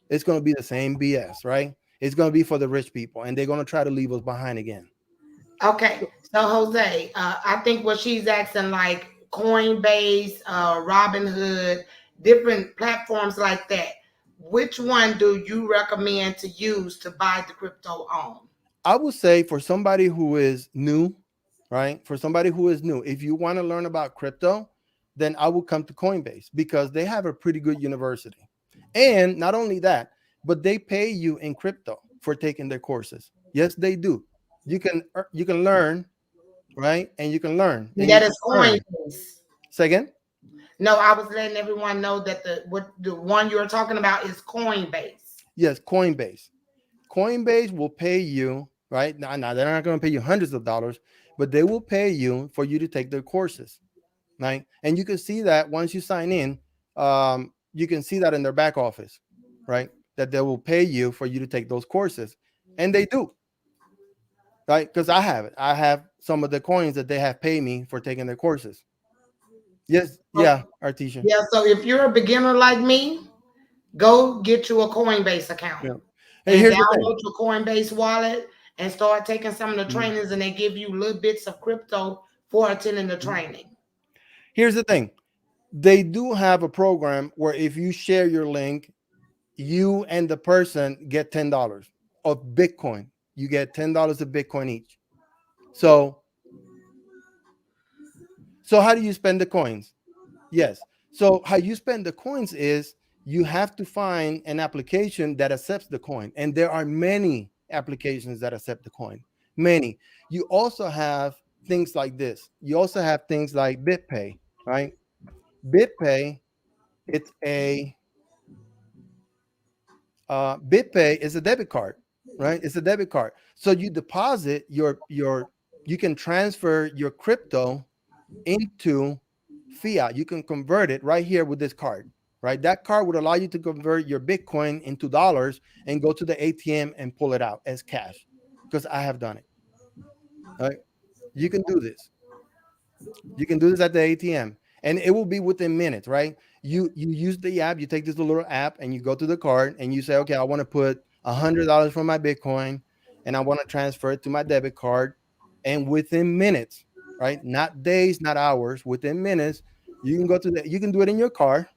It's going to be the same BS, right? It's going to be for the rich people, and they're going to try to leave us behind again. Okay, so Jose, I think what she's asking, like Coinbase, Robinhood, different platforms like that. Which one do you recommend to use to buy the crypto on? I would say for somebody who is new, right? For somebody who is new, if you want to learn about crypto, then I would come to Coinbase because they have a pretty good university. And not only that, but they pay you in crypto for taking their courses. Yes, they do. You can learn, right? And you can learn And and you that can is earn. Coinbase. Say again? No, I was letting everyone know that the one you're talking about is Coinbase. Yes, Coinbase. Coinbase will pay you, right? Now they're not going to pay you hundreds of dollars, but they will pay you for you to take their courses, right? And you can see that once you sign in, you can see that in their back office, right? That they will pay you for you to take those courses, and they do, right? Because I have it. I have some of the coins that they have paid me for taking their courses. Yes, Oh, yeah, Artesia. yeah, so if you're a beginner like me, go get you a Coinbase account Yeah. Hey, and here's the thing. download your Coinbase wallet and start taking some of the Mhm. trainings, and they give you little bits of crypto for attending the training. Here's the thing. They do have a program where if you share your link, you and the person get $10 of Bitcoin. You get $10 of Bitcoin each. So, how do you spend the coins? Yes. So how you spend the coins is you have to find an application that accepts the coin, and there are many applications that accept the coin. Many. You also have things like this. You also have things like BitPay, right? BitPay, it's a BitPay is a debit card, right? It's a debit card. So you deposit you can transfer your crypto into fiat. You can convert it right here with this card, right? That card would allow you to convert your Bitcoin into dollars and go to the ATM and pull it out as cash. Because I have done it. Right? You can do this. You can do this at the ATM, and it will be within minutes, right? You use the app. You take this little app, and you go to the card, and you say, okay, I want to put $100 from my Bitcoin, and I want to transfer it to my debit card, and within minutes, right? Not days, not hours. Within minutes, you can go to the. You can do it in your car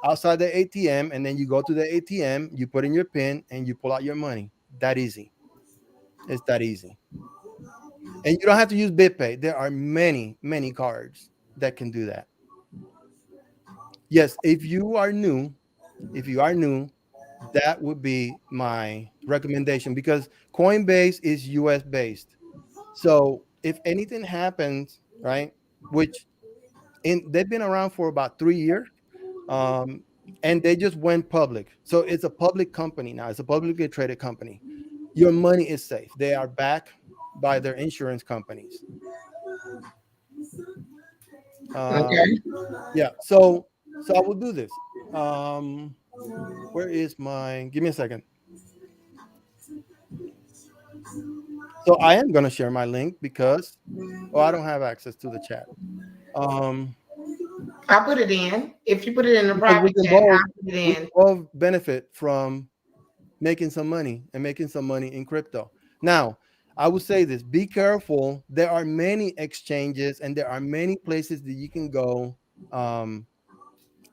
outside the ATM, and then you go to the ATM, you put in your PIN, and you pull out your money. That easy. It's that easy. And you don't have to use BitPay. There are many, many cards that can do that. Yes, if you are new, that would be my recommendation because Coinbase is US based. So if anything happens, right, which they've been around for about 3 years, um, and they just went public. So it's a public company now. It's a publicly traded company. Your money is safe. They are backed by their insurance companies. Um, Okay. yeah. So I will do this. Um, where is my? Give me a second. So I am going to share my link because I don't have access to the chat. Um, I put it in. If you put it in the because private chat, I'll put it we in. can both benefit from making some money and making some money in crypto. Now, I would say this: be careful. There are many exchanges and there are many places that you can go um,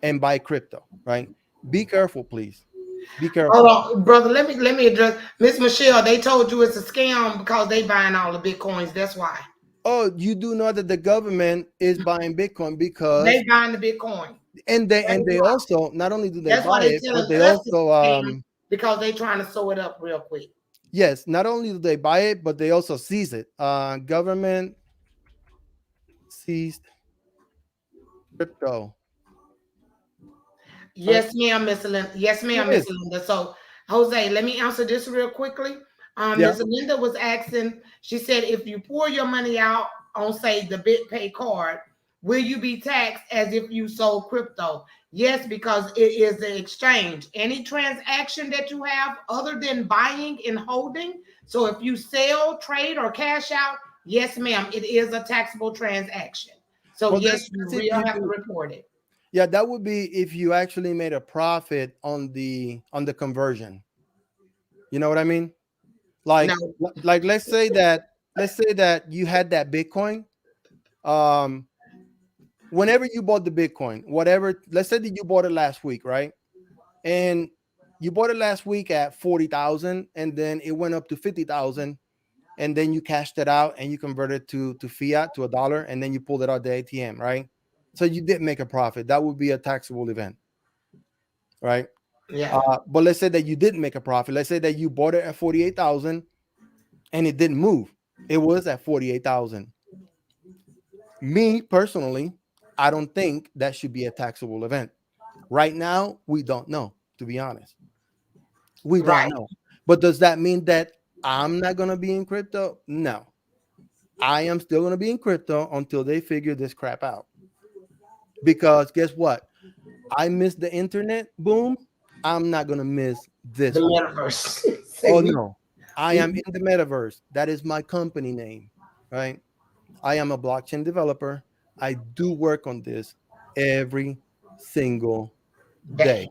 and buy crypto. Right? Be careful, please. Be Hold careful. on, brother. Let me address Miss Michelle. They told you it's a scam because they buying all the bitcoins. That's why Oh, you do know that the government is buying Bitcoin they because buying the bitcoin. That and is they why. also not only do they That's why buy they it, telling but they us it's also a scam because they trying to sew it up real quick. yes, not only do they buy it, but they also seize it. Government seized crypto. Right? Yes, ma'am, Miss Linda. Yes, Here ma'am, it Miss is. Linda. So, Jose, let me answer this real quickly. Yeah. Miss Linda was asking. She said, if you pour your money out on, say, the BitPay card, will you be taxed as if you sold crypto? Yes, because it is the exchange. Any transaction that you have other than buying and holding. So, if you sell, trade, or cash out, yes, ma'am, it is a taxable transaction. So, Well, yes, you that's if will you have to do. report it. Yeah, that would be if you actually made a profit on the conversion. You know what I mean? No, Like let's say that you had that Bitcoin. Um, whenever you bought the Bitcoin, whatever, let's say that you bought it last week, right? And you bought it last week at 40,000 and then it went up to 50,000 and then you cashed it out and you converted to fiat to a dollar and then you pulled it out the ATM, right? So you did make a profit. That would be a taxable event, right? yeah. But let's say that you didn't make a profit. Let's say that you bought it at 48,000 and it didn't move. It was at 48,000. Me personally, I don't think that should be a taxable event. Right now, we don't know, to be honest. We don't Right. know. But does that mean that I'm not going to be in crypto? No. I am still going to be in crypto until they figure this crap out. Because guess what? I missed the internet boom. I'm not going to miss The this one. metaverse. Say Oh, we, no. I we am in the metaverse. That is my company name, right? I am a blockchain developer. I do work on this every single day.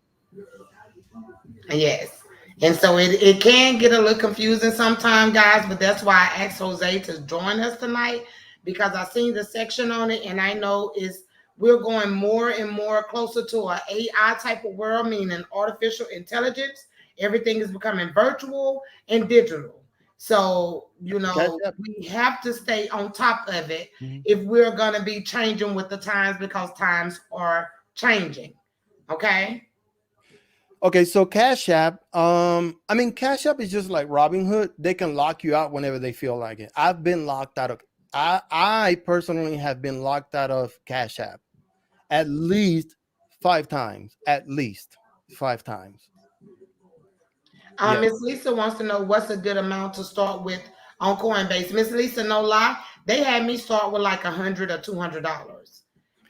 day. Yes. And so it can get a little confusing sometimes, guys, but that's why I asked Jose to join us tonight because I seen the section on it and I know is we're going more and more closer to an AI type of world, meaning artificial intelligence. Everything is becoming virtual and digital. So, Cash App. we have to stay on top of it Mhm. if we're going to be changing with the times because times are changing. Okay? Okay, so Cash App, I mean, Cash App is just like Robinhood. They can lock you out whenever they feel like it. I've been locked out of, I personally have been locked out of Cash App at least 5 times, at least 5 times. Yes. Miss Lisa wants to know what's a good amount to start with on Coinbase. Miss Lisa, no lie, they had me start with like $100 or $200,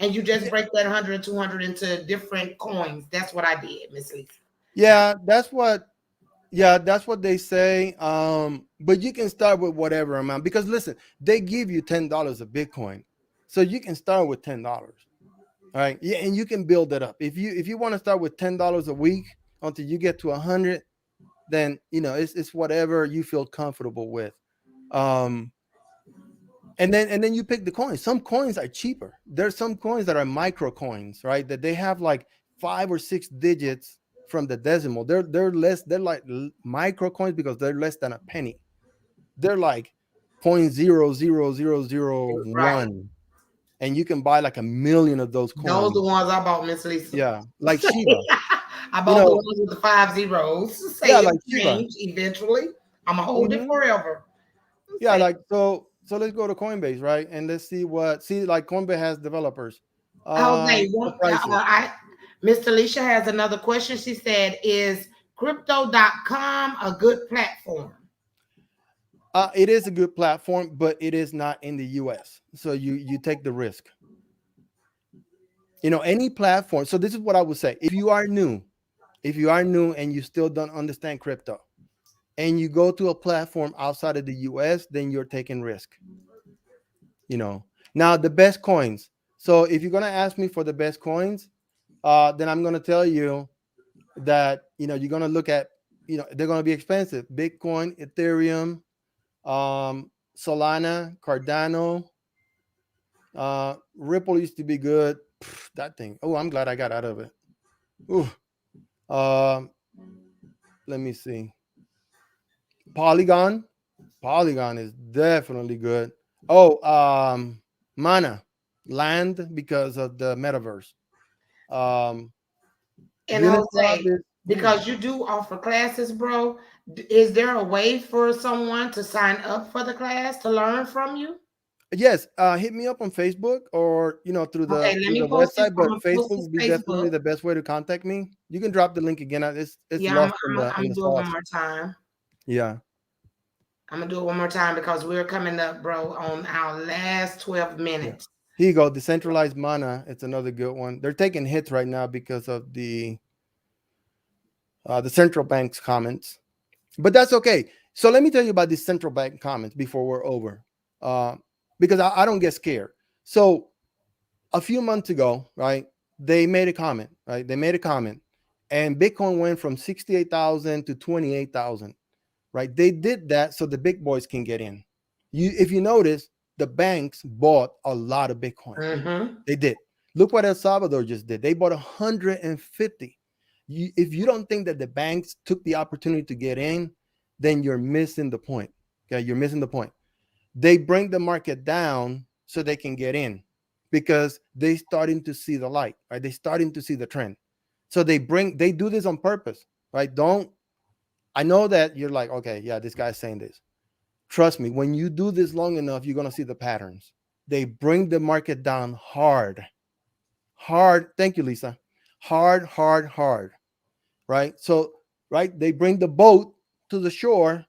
and you just break that 100 or 200 into different coins. That's what I did, Miss Lisa. Yeah, that's what they say. But you can start with whatever amount because listen, they give you $10 of Bitcoin. So you can start with $10. All right. Yeah, and you can build it up. If you want to start with $10 a week until you get to 100, then it's whatever you feel comfortable with. Um, and then you pick the coins. Some coins are cheaper. There's some coins that are micro coins, right? That they have like 5 or 6 digits from the decimal. They're less. They're like micro coins because they're less than a penny. They're like point zero zero zero zero Right. one, and you can buy like 1,000,000 of those Those are coins. the ones I bought, Miss Lisa. Yeah, like Shiba. I You bought the know, ones with the 5 zeros. Say yeah, it like Shiba. change eventually. I'm gonna hold it Mhm. forever. Yeah, Say, like so let's go to Coinbase, right? And let's see like Coinbase has developers. Jose, The one, prices. Miss Alicia has another question. She said, "Is Crypto.com a good platform?" It is a good platform, but it is not in the US. So you take the risk. Any platform. So this is what I would say. If you are new and you still don't understand crypto and you go to a platform outside of the US, then you're taking risk. Now the best coins. So if you're gonna ask me for the best coins, then I'm gonna tell you that you're gonna look at they're gonna be expensive. Bitcoin, Ethereum, Solana, Cardano, Ripple used to be good. That thing. Oh, I'm glad I got out of it. Ooh. Um, let me see. Polygon. Polygon is definitely good. Oh, Mana, land because of the metaverse. Um, And Uniswap Jose, is because you do offer classes, bro, is there a way for someone to sign up for the class to learn from you? yes. Hit me up on Facebook or through Okay, the let through me the post this. website. I'm But gonna post Facebook this would be definitely Facebook. the best way to contact me. You can drop the link again. It's Yeah, I'm, lost in I'm, the I'm in gonna the do it one sauce. more time. Yeah. I'm gonna do it one more time because we're coming up, bro, on our last 12 Yeah. minutes. Here you go. Decentralized mana. It's another good one. They're taking hits right now because of the central bank's comments, but that's okay. So let me tell you about these central bank comments before we're over, uh, because I don't get scared. So a few months ago, right, they made a comment, right? They made a comment, and Bitcoin went from 68,000 to 28,000, right? They did that so the big boys can get in. If you notice, the banks bought a lot of Bitcoin. Mm-hmm. They did. Look what El Salvador just did. They bought 150. If you don't think that the banks took the opportunity to get in, then you're missing the point. Okay, you're missing the point. They bring the market down so they can get in because they starting to see the light, right? They starting to see the trend. So they do this on purpose, right? I know that you're like, okay, yeah, this guy's saying this. Trust me, when you do this long enough, you're gonna see the patterns. They bring the market down hard. Hard. Thank you, Lisa. Hard, hard, hard. Right. So, right, they bring the boat to the shore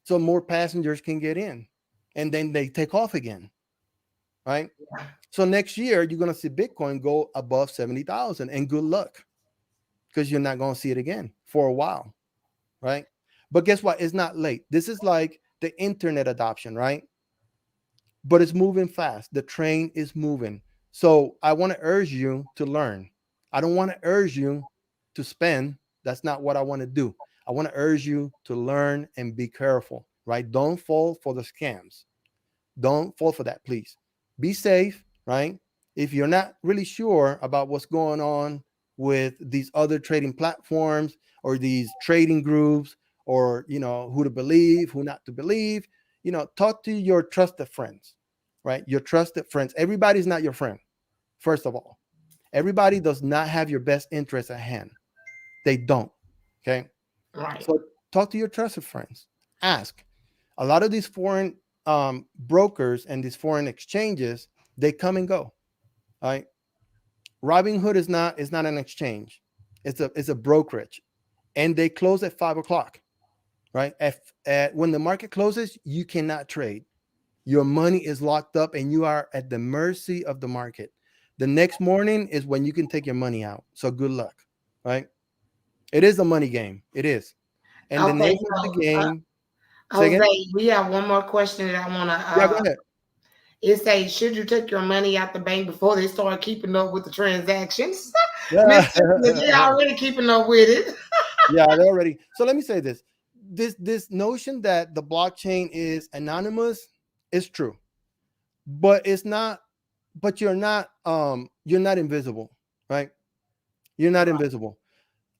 so more passengers can get in, and then they take off again. Right. So next year you're gonna see Bitcoin go above 70,000, and good luck because you're not gonna see it again for a while. Right. But guess what? It's not late. This is like the internet adoption, right? But it's moving fast. The train is moving. So I want to urge you to learn. I don't want to urge you to spend. That's not what I want to do. I want to urge you to learn and be careful, right? Don't fall for the scams. Don't fall for that, please. Be safe, right? If you're not really sure about what's going on with these other trading platforms or these trading groups, or who to believe, who not to believe, talk to your trusted friends, right? Your trusted friends. Everybody's not your friend. First of all, everybody does not have your best interest at hand. They don't. Okay. Right. So talk to your trusted friends. Ask. A lot of these foreign brokers and these foreign exchanges, they come and go. Right. Robinhood is not an exchange. It's a brokerage, and they close at 5 o'clock. Right. When the market closes, you cannot trade. Your money is locked up, and you are at the mercy of the market. The next morning is when you can take your money out. So good luck. Right. It is a money game. It is. And the Okay, name of the so game. Say again. Jose, we have one more question that I want to. Yeah. Go ahead. It says, should you take your money out the bank before they start keeping up with the transactions? Miss, Yeah. they already keeping up with it. Yeah, they already. So let me say this. This notion that the blockchain is anonymous is true, but it's not. But you're not invisible, right? You're not invisible.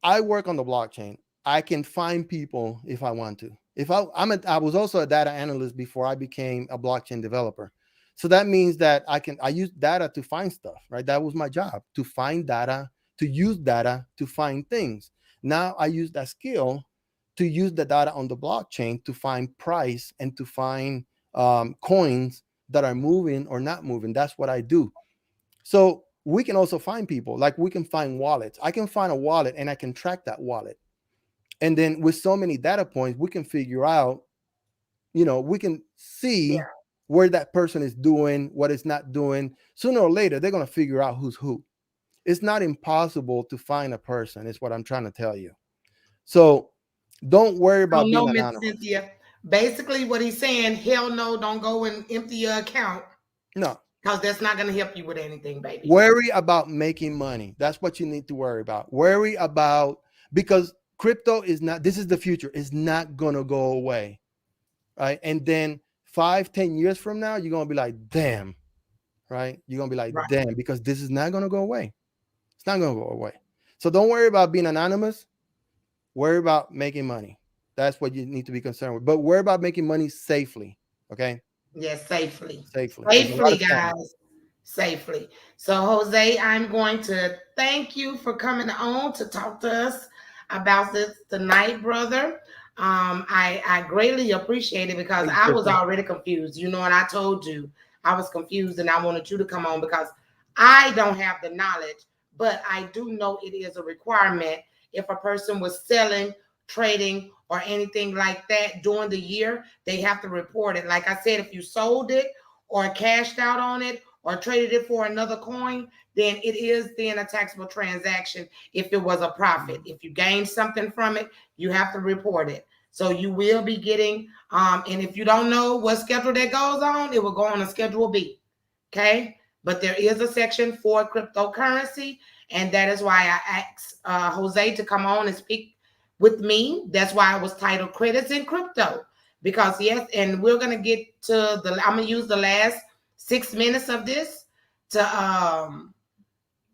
I work on the blockchain. I can find people if I want to. If I was also a data analyst before I became a blockchain developer. So that means that I use data to find stuff, right? That was my job, to find data, to use data to find things. Now I use that skill to use the data on the blockchain to find price and to find coins that are moving or not moving. That's what I do. So we can also find people, like we can find wallets. I can find a wallet and I can track that wallet. And then with so many data points, we can figure out, we can see where that person is doing, what it's not doing. Sooner or later, they're going to figure out who's who. It's not impossible to find a person, is what I'm trying to tell you. So don't worry about being Miss anonymous. Cynthia. Basically, what he's saying, hell no, don't go and empty your account. No. Because that's not going to help you with anything, baby. Worry about making money. That's what you need to worry about. Worry about, because crypto is not, this is the future. It's not going to go away. Right. And then 5-10 years from now, you're going to be like, damn. Right. You're going to be like, damn, because this is not going to go away. It's not going to go away. So don't worry about being anonymous. Worry about making money. That's what you need to be concerned with. But worry about making money safely. Okay. Yes, safely. Safely, guys. Safely. So, Jose, I'm going to thank you for coming on to talk to us about this tonight, brother. I greatly appreciate it because I was already confused. And I told you I was confused and I wanted you to come on because I don't have the knowledge, but I do know it is a requirement if a person was selling, trading, or anything like that during the year, they have to report it. Like I said, if you sold it or cashed out on it or traded it for another coin, then it is then a taxable transaction if it was a profit. If you gained something from it, you have to report it. So you will be getting, and if you don't know what schedule that goes on, it will go on a Schedule B, okay? But there is a section for cryptocurrency, and that is why I asked Jose to come on and speak with me. That's why I was titled Credits in Crypto, because yes, and we're going to get to I'm going to use the last 6 minutes of this to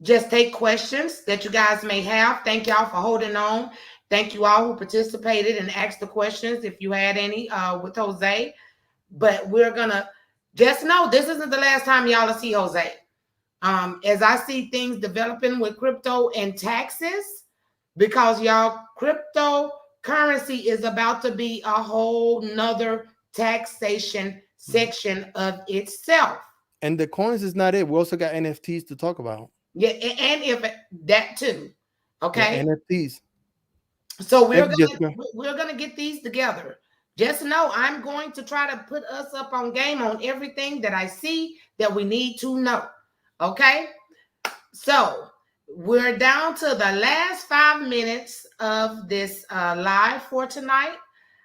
just take questions that you guys may have. Thank y'all for holding on. Thank you all who participated and asked the questions if you had any with Jose. But we're going to just know this isn't the last time y'all will see Jose. As I see things developing with crypto and taxes, because y'all, cryptocurrency is about to be a whole nother taxation section of itself. And the coins is not it. We also got NFTs to talk about. Yeah, and if that too. Okay. Yeah, NFTs. So we're gonna get these together. Just know I'm going to try to put us up on game on everything that I see that we need to know. Okay. So we're down to the last 5 minutes of this live for tonight.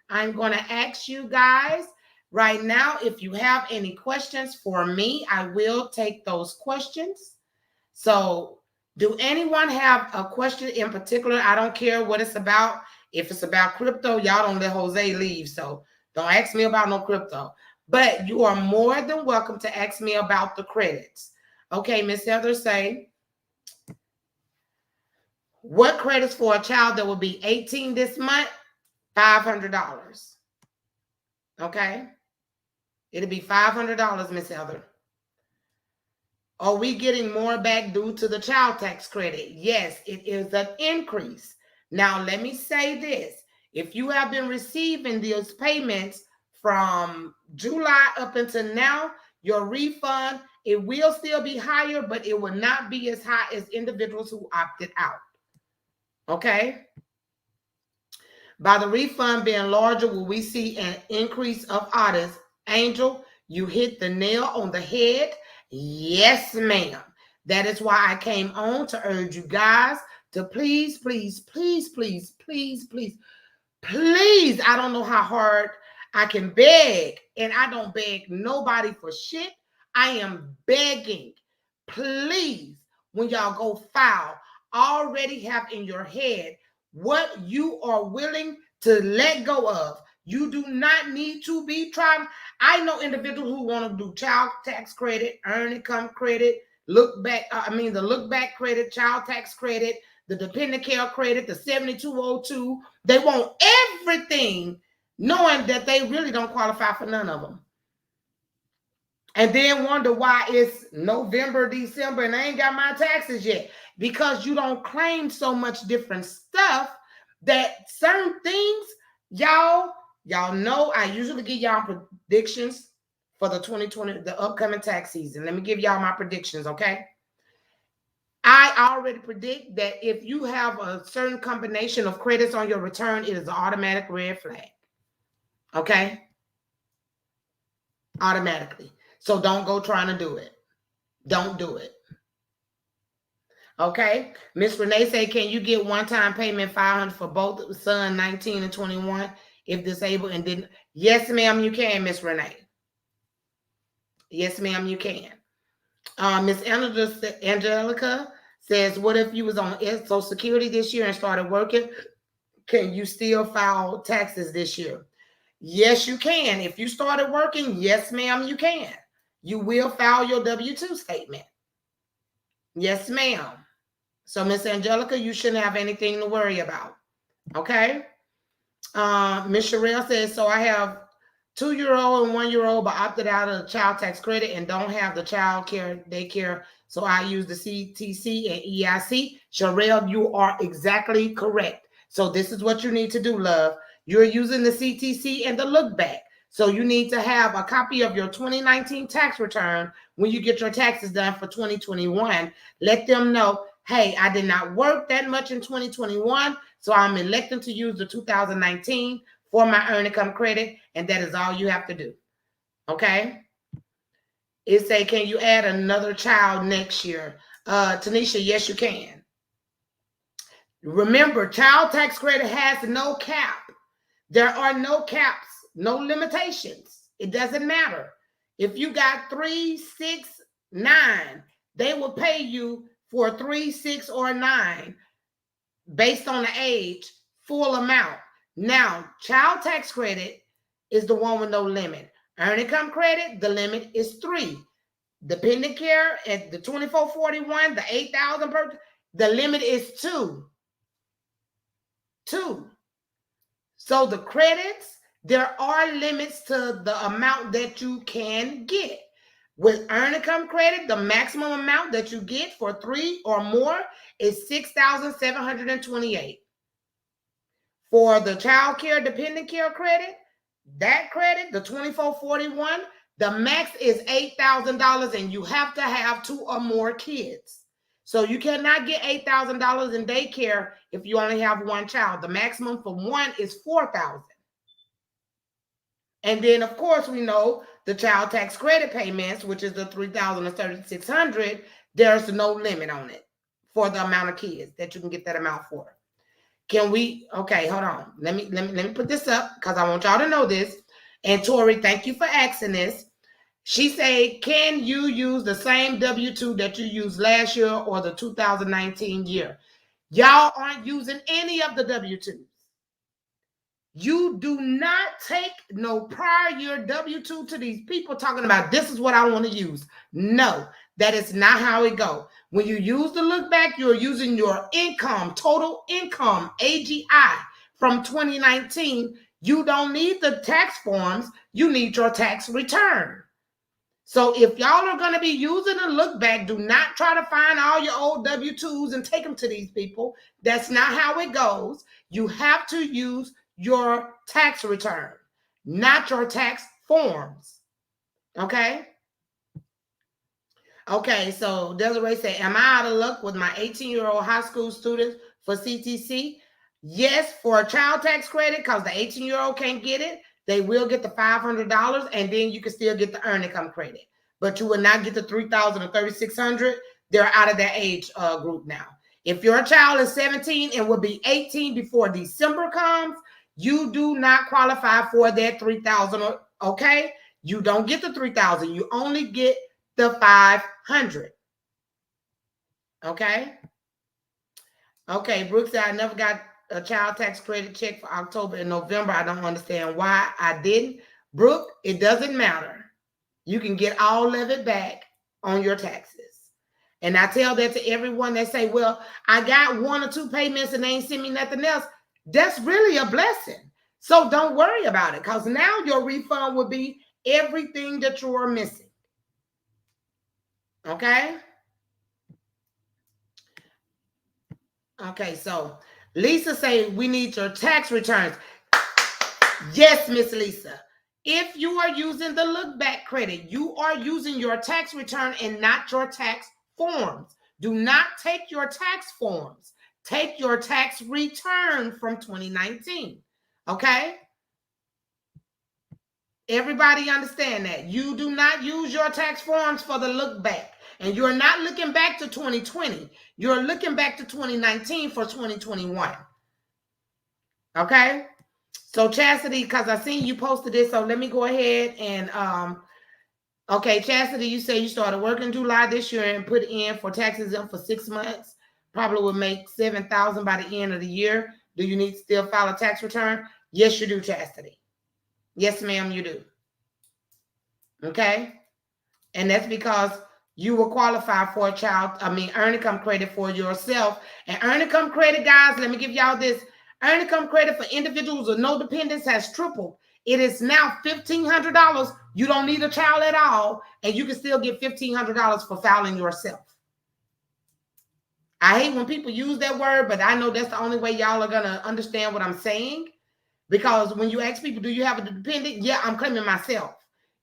I'm going to ask you guys right now, if you have any questions for me, I will take those questions. So do anyone have a question in particular? I don't care what it's about. If it's about crypto, y'all don't let Jose leave. So don't ask me about no crypto. But you are more than welcome to ask me about the credits. Okay, Miss Heather say, what credits for a child that will be 18 this month? $500. Okay. It'll be $500, Miss Heather. Are we getting more back due to the child tax credit? Yes, it is an increase. Now, let me say this. If you have been receiving those payments from July up until now, your refund, it will still be higher, but it will not be as high as individuals who opted out. Okay? By the refund being larger, will we see an increase of audits? Angel, you hit the nail on the head. Yes, ma'am. That is why I came on to urge you guys to please, please, please, please, please, please, please. I don't know how hard I can beg, and I don't beg nobody for shit. I am begging. Please, when y'all go file, already have in your head what you are willing to let go of. You do not need to be trying. I know individuals who want to do child tax credit, earned income credit, the look back credit, child tax credit, the dependent care credit, the 7202. They want everything, knowing that they really don't qualify for none of them. and then wonder why it's November, December, and I ain't got my taxes yet. Because you don't claim so much different stuff that certain things, y'all know I usually give y'all predictions for the 2020, the upcoming tax season. Let me give y'all my predictions, okay? I already predict that if you have a certain combination of credits on your return, it is an automatic red flag. Okay? Automatically. So don't go trying to do it. Don't do it. Okay? Miss Renee said, can you get one-time payment $500 for both son 19 and 21 if disabled and didn't? Yes, ma'am, you can, Miss Renee. Yes, ma'am, you can. Miss Angelica says, what if you was on Social Security this year and started working? Can you still file taxes this year? Yes, you can. If you started working, yes, ma'am, you can. You will file your W-2 statement. Yes, ma'am. So, Miss Angelica, you shouldn't have anything to worry about. Okay? Miss Sherelle says, so I have 2-year-old and 1-year-old, but opted out of the child tax credit and don't have the child care daycare. So I use the CTC and EIC. Sherelle, you are exactly correct. So this is what you need to do, love. You're using the CTC and the look back. So you need to have a copy of your 2019 tax return when you get your taxes done for 2021. Let them know, hey, I did not work that much in 2021, so I'm electing to use the 2019 for my earned income credit, and that is all you have to do. Okay? It say, can you add another child next year? Tanisha, yes, you can. Remember, child tax credit has no cap. There are no caps, no limitations. It doesn't matter. If you got 3, 6, 9, they will pay you for 3, 6, or 9 based on the age, full amount. Now, child tax credit is the one with no limit. Earned income credit, the limit is 3. Dependent care at the 2441, the 8,000 per, the limit is 2. 2. So the credits, there are limits to the amount that you can get. With earned income credit, the maximum amount that you get for 3 or more is $6,728. For the child care dependent care credit, that credit, the 2441, the max is $8,000, and you have to have 2 or more kids. So you cannot get $8,000 in daycare if you only have 1 child. The maximum for 1 is $4,000. And then, of course, we know the child tax credit payments, which is the $3,000 or $3,600. There's no limit on it for the amount of kids that you can get that amount for. Can we? Okay, hold on. Let me put this up because I want y'all to know this. And Tori, thank you for asking this. She said, can you use the same W-2 that you used last year or the 2019 year? Y'all aren't using any of the W-2s. You do not take no prior year W-2 to these people talking about this is what I want to use. No, that is not how it goes. When you use the look back, you're using your income, total income, AGI from 2019. You don't need the tax forms. You need your tax return. So if y'all are going to be using a look back, do not try to find all your old W-2s and take them to these people. That's not how it goes. You have to use your tax return, not your tax forms. Okay? Okay, so Desiree said, am I out of luck with my 18-year-old high school students for CTC? Yes, for a child tax credit, because the 18-year-old can't get it. They will get the $500, and then you can still get the earned income credit. But you will not get the $3,000 or $3,600. They're out of that age group now. If your child is 17 and will be 18 before December comes, you do not qualify for that $3,000. Okay? You don't get the $3,000. You only get the $500. Okay? Okay, Brooke said, I never got a child tax credit check for October and November. I don't understand why I didn't. Brooke, it doesn't matter. You can get all of it back on your taxes. And I tell that to everyone that say, well, I got 1 or 2 payments and they ain't send me nothing else. That's really a blessing. So don't worry about it, because now your refund will be everything that you are missing. Okay. Okay, so Lisa say we need your tax returns. Yes, Miss Lisa. If you are using the look back credit, you are using your tax return and not your tax forms. Do not take your tax forms. Take your tax return from 2019. Okay? Everybody understand that. You do not use your tax forms for the look back. And you're not looking back to 2020. You're looking back to 2019 for 2021. Okay? So Chastity, because I seen you posted this, so let me go ahead and okay, Chastity, you say you started working July this year and put in for taxes in for 6 months. Probably would make $7,000 by the end of the year. Do you need to still file a tax return? Yes, you do, Chastity. Yes, ma'am, you do. Okay, and that's because you will qualify for earned income credit for yourself. And earned income credit, guys, let me give y'all this. Earned income credit for individuals with no dependents has tripled. It is now $1,500. You don't need a child at all, and you can still get $1,500 for filing yourself. I hate when people use that word, but I know that's the only way y'all are going to understand what I'm saying. Because when you ask people, do you have a dependent? Yeah, I'm claiming myself.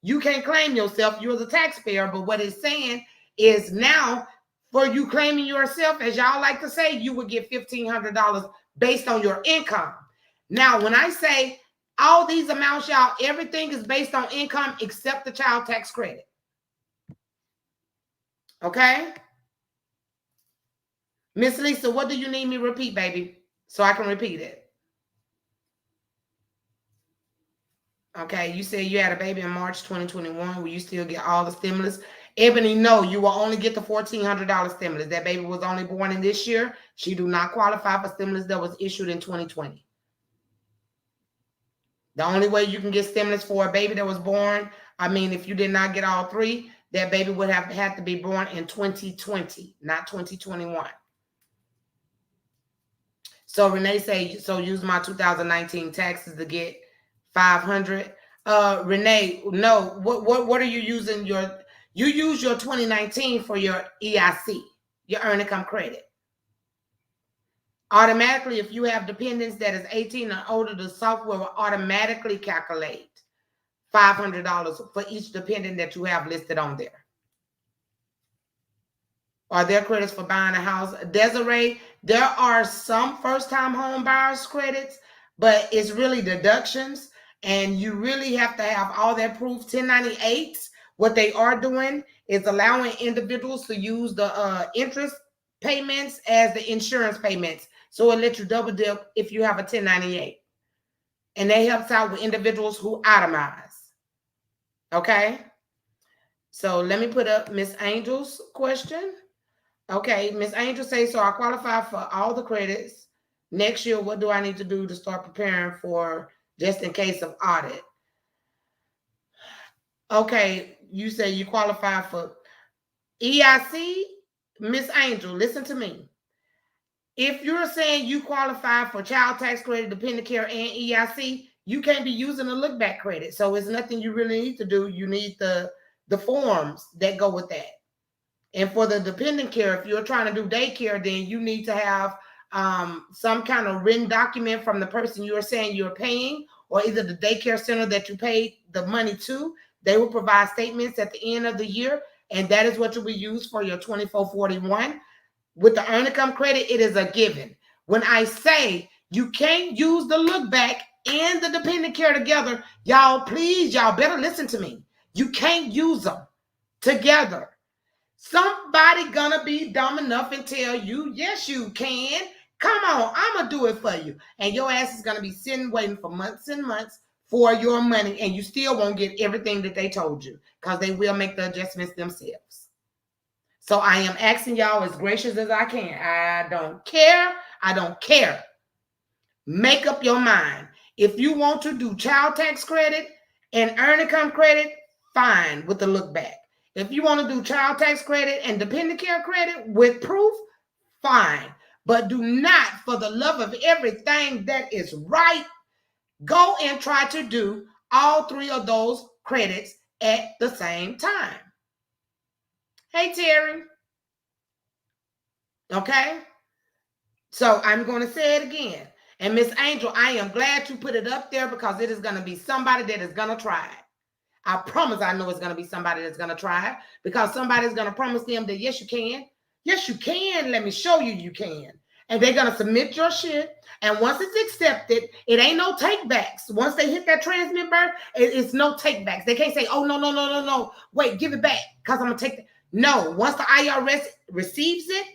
You can't claim yourself. You're the taxpayer. But what it's saying is now for you claiming yourself, as y'all like to say, you would get $1,500 based on your income. Now, when I say all these amounts, y'all, everything is based on income except the child tax credit. Okay? Miss Lisa, what do you need me to repeat, baby? So I can repeat it. Okay, you said you had a baby in March 2021. Will you still get all the stimulus? Ebony, no, you will only get the $1,400 stimulus. That baby was only born in this year. She do not qualify for stimulus that was issued in 2020. The only way you can get stimulus for a baby that was born, if you did not get all three, that baby would have had to be born in 2020, not 2021. So Renee say, so use my 2019 taxes to get 500. Renee, no, what are you using you use your 2019 for your EIC, your earned income credit. Automatically, if you have dependents that is 18 or older, the software will automatically calculate $500 for each dependent that you have listed on there. Are there credits for buying a house? Desiree, there are some first-time home buyers credits, but it's really deductions, and you really have to have all that proof. 1098s, what they are doing is allowing individuals to use the interest payments as the insurance payments. So it lets you double dip if you have a 1098. And that helps out with individuals who itemize. Okay? So let me put up Miss Angel's question. Okay, Miss Angel says, so I qualify for all the credits. Next year, what do I need to do to start preparing for just in case of audit? Okay, you say you qualify for EIC. Miss Angel, listen to me. If you're saying you qualify for child tax credit, dependent care, and EIC, you can't be using a look back credit. So it's nothing you really need to do. You need the forms that go with that. And for the dependent care, if you're trying to do daycare, then you need to have some kind of written document from the person you're saying you're paying, or either the daycare center that you paid the money to. They will provide statements at the end of the year, and that is what you'll be used for your 2441. With the earned income credit, it is a given. When I say you can't use the look back and the dependent care together, y'all, please, y'all better listen to me. You can't use them together. Somebody gonna be dumb enough and tell you, yes, you can. Come on, I'm gonna do it for you. And your ass is gonna be sitting waiting for months and months for your money, and you still won't get everything that they told you, because they will make the adjustments themselves. So I am asking y'all as gracious as I can. I don't care. I don't care. Make up your mind. If you want to do child tax credit and earned income credit, fine with the look back. If you want to do child tax credit and dependent care credit with proof, fine. But do not, for the love of everything that is right, go and try to do all three of those credits at the same time. Hey, Terry. Okay. So I'm going to say it again. And Miss Angel, I am glad you put it up there because it is going to be somebody that is going to try it. I promise I know it's going to be somebody that's going to try it because somebody's going to promise them that, yes, you can. Yes, you can. Let me show you you can. And they're going to submit your shit. And once it's accepted, it ain't no takebacks. Once they hit that transmit bar, it's no takebacks. They can't say, oh, no. Wait, give it back because I'm going to take it. No, once the IRS receives it,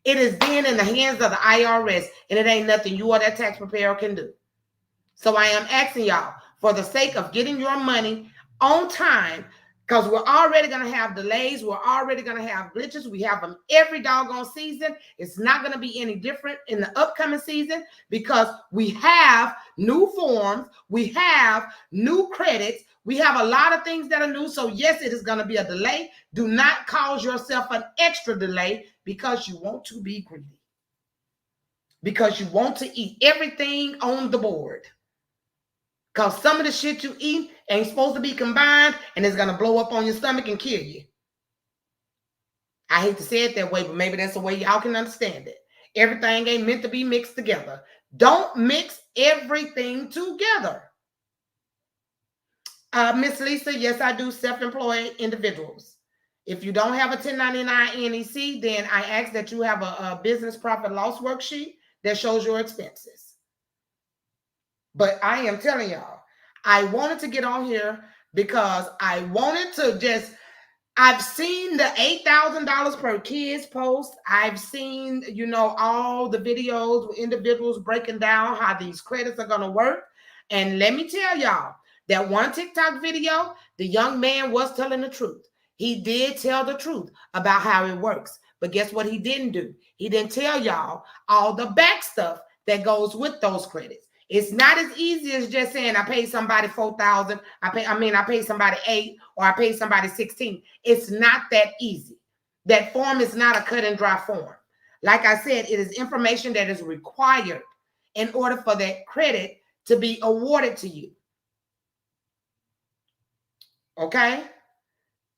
it is then in the hands of the IRS, and it ain't nothing you or that tax preparer can do. So I am asking y'all, for the sake of getting your money on time, because we're already going to have delays. We're already going to have glitches. We have them every doggone season. It's not going to be any different in the upcoming season because we have new forms. We have new credits. We have a lot of things that are new. So yes, it is going to be a delay. Do not cause yourself an extra delay because you want to be greedy. Because you want to eat everything on the board. Because some of the shit you eat ain't supposed to be combined and it's going to blow up on your stomach and kill you. I hate to say it that way, but maybe that's the way y'all can understand it. Everything ain't meant to be mixed together. Don't mix everything together. Miss Lisa, yes, I do self-employed individuals. If you don't have a 1099 NEC, then I ask that you have a business profit loss worksheet that shows your expenses. But I am telling y'all, I wanted to get on here because I wanted to just, I've seen the $8,000 per kids post. I've seen, all the videos with individuals breaking down how these credits are going to work. And let me tell y'all, that one TikTok video, the young man was telling the truth. He did tell the truth about how it works. But guess what he didn't do? He didn't tell y'all all the back stuff that goes with those credits. It's not as easy as just saying I paid somebody $4,000. I paid somebody $8,000 or I paid somebody $16,000. It's not that easy. That form is not a cut and dry form. Like I said, it is information that is required in order for that credit to be awarded to you. Okay?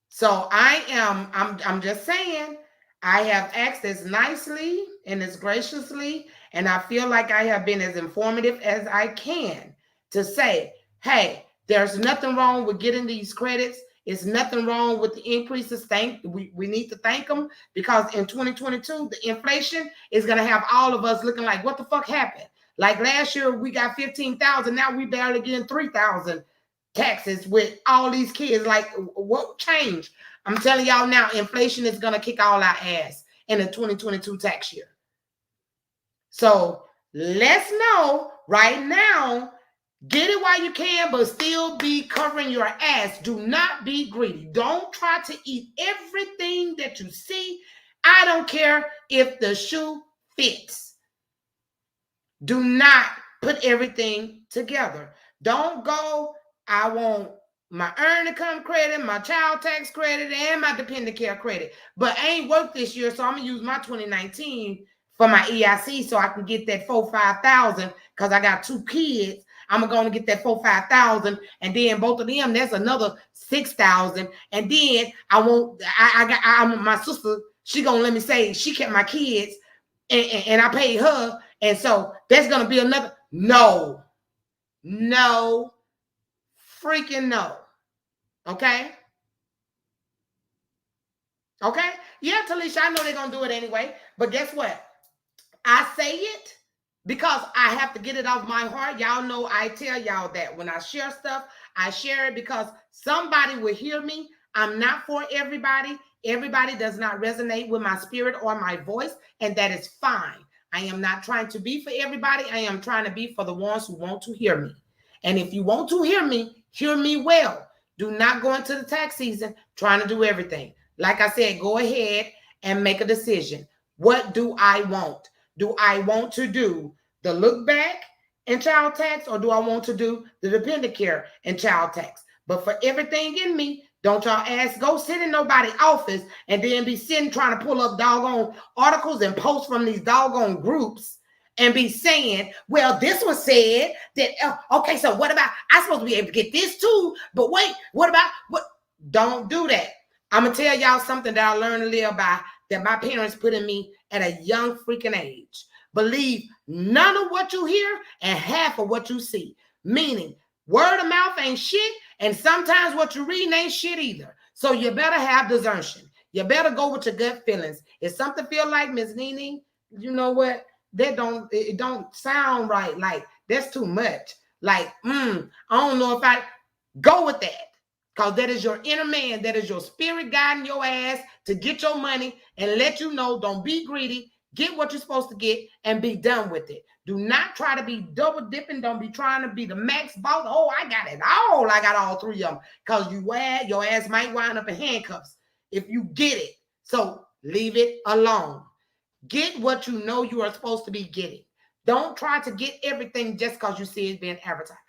So I'm just saying, I have asked as nicely and as graciously, and I feel like I have been as informative as I can to say, hey, there's nothing wrong with getting these credits. It's nothing wrong with the increases. We need to thank them because in 2022, the inflation is going to have all of us looking like, what the fuck happened? Like last year, we got 15,000. Now we barely getting 3,000 taxes with all these kids. Like, what changed? I'm telling y'all now, inflation is going to kick all our ass in the 2022 tax year. So let's know right now, get it while you can, but still be covering your ass. Do not be greedy. Don't try to eat everything that you see. I don't care if the shoe fits. Do not put everything together. Don't go, I want my earned income credit, my child tax credit, and my dependent care credit. But I ain't worked this year, so I'm going to use my 2019 for my EIC so I can get that $4,000-$5,000 because I got 2 kids. I'm going to get that $4,000-$5,000, and then both of them, that's another $6,000. And then my sister, she going to let me say she kept my kids, and I paid her, and so that's going to be another. No, freaking no. Okay? Okay? Yeah, Talisha, I know they're going to do it anyway. But guess what? I say it because I have to get it off my heart. Y'all know I tell y'all that when I share stuff, I share it because somebody will hear me. I'm not for everybody. Everybody does not resonate with my spirit or my voice, and that is fine. I am not trying to be for everybody. I am trying to be for the ones who want to hear me. And if you want to hear me well. Do not go into the tax season trying to do everything. Like I said, go ahead and make a decision. What do I want? Do I want to do the look back and child tax, or do I want to do the dependent care and child tax? But for everything in me, don't y'all go sit in nobody's office and then be sitting trying to pull up doggone articles and posts from these doggone groups and be saying, well, this was said that, okay, so what about, I'm supposed to be able to get this too, but wait, what about, what? Don't do that. I'm going to tell y'all something that I learned to live by, that my parents put in me at a young freaking age. Believe none of what you hear and half of what you see. Meaning, word of mouth ain't shit, and sometimes what you read ain't shit either. So you better have discernment. You better go with your gut feelings. If something feel like Miss Nene, you know what? It don't sound right. Like, that's too much. Like, I don't know if I go with that. Because that is your inner man. That is your spirit guiding your ass to get your money and let you know, don't be greedy. Get what you're supposed to get and be done with it. Do not try to be double dipping. Don't be trying to be the max boss. Oh, I got it all. I got all three of them. Because your ass might wind up in handcuffs if you get it. So leave it alone. Get what you know you are supposed to be getting. Don't try to get everything just because you see it being advertised.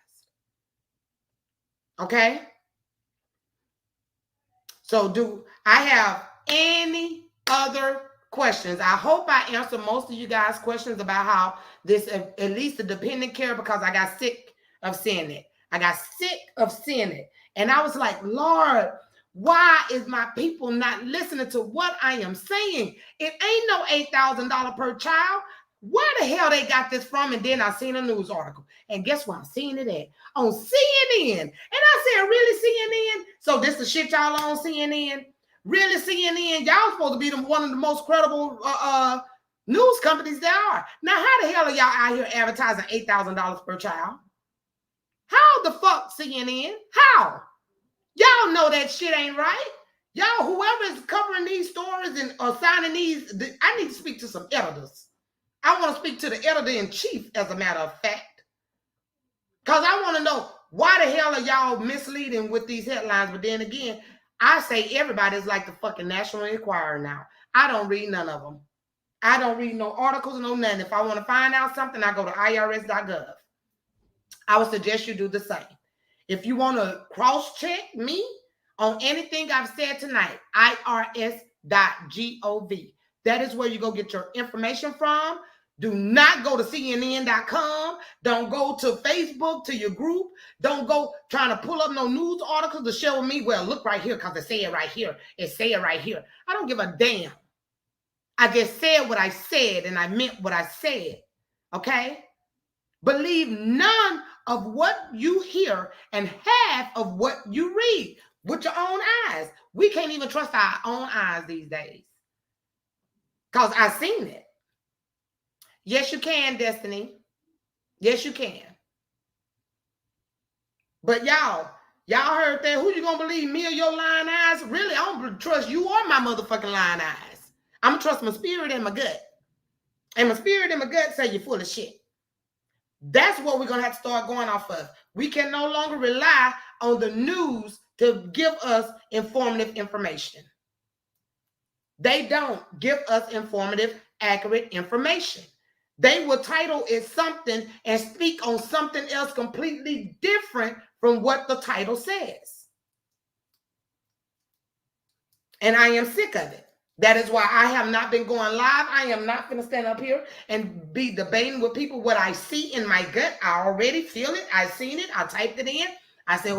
Okay? So do I have any other questions? I hope I answered most of you guys' questions about how this, at least the dependent care, because I got sick of seeing it. I got sick of seeing it. And I was like, Lord, why is my people not listening to what I am saying? It ain't no $8,000 per child. Where the hell they got this from? And then I seen a news article. And guess where I'm seeing it at? On CNN. And I said, really, CNN? So this the shit y'all on CNN? Really, CNN? Y'all supposed to be one of the most credible news companies there are. Now, how the hell are y'all out here advertising $8,000 per child? How the fuck, CNN? How? Y'all know that shit ain't right. Y'all, whoever is covering these stories and signing these, I need to speak to some editors. I want to speak to the editor-in-chief, as a matter of fact. Because I want to know, why the hell are y'all misleading with these headlines? But then again, I say everybody's like the fucking National Enquirer now. I don't read none of them. I don't read no articles, no nothing. If I want to find out something, I go to irs.gov. I would suggest you do the same. If you want to cross-check me on anything I've said tonight, irs.gov. That is where you go get your information from. Do not go to CNN.com. Don't go to Facebook, to your group. Don't go trying to pull up no news articles to show me, well, look right here because it say it right here. It say it right here. I don't give a damn. I just said what I said and I meant what I said. Okay? Believe none of what you hear and half of what you read with your own eyes. We can't even trust our own eyes these days. Because I've seen it. Yes, you can, Destiny. Yes, you can. But y'all heard that. Who you gonna believe, me or your lying eyes? Really, I don't trust you or my motherfucking lying eyes. I'm gonna trust my spirit and my gut. And my spirit and my gut say you're full of shit. That's what we're gonna have to start going off of. We can no longer rely on the news to give us informative information. They don't give us informative, accurate information. They will title it something and speak on something else completely different from what the title says. And I am sick of it. That is why I have not been going live. I am not going to stand up here and be debating with people what I see in my gut. I already feel it. I seen it. I typed it in. I said,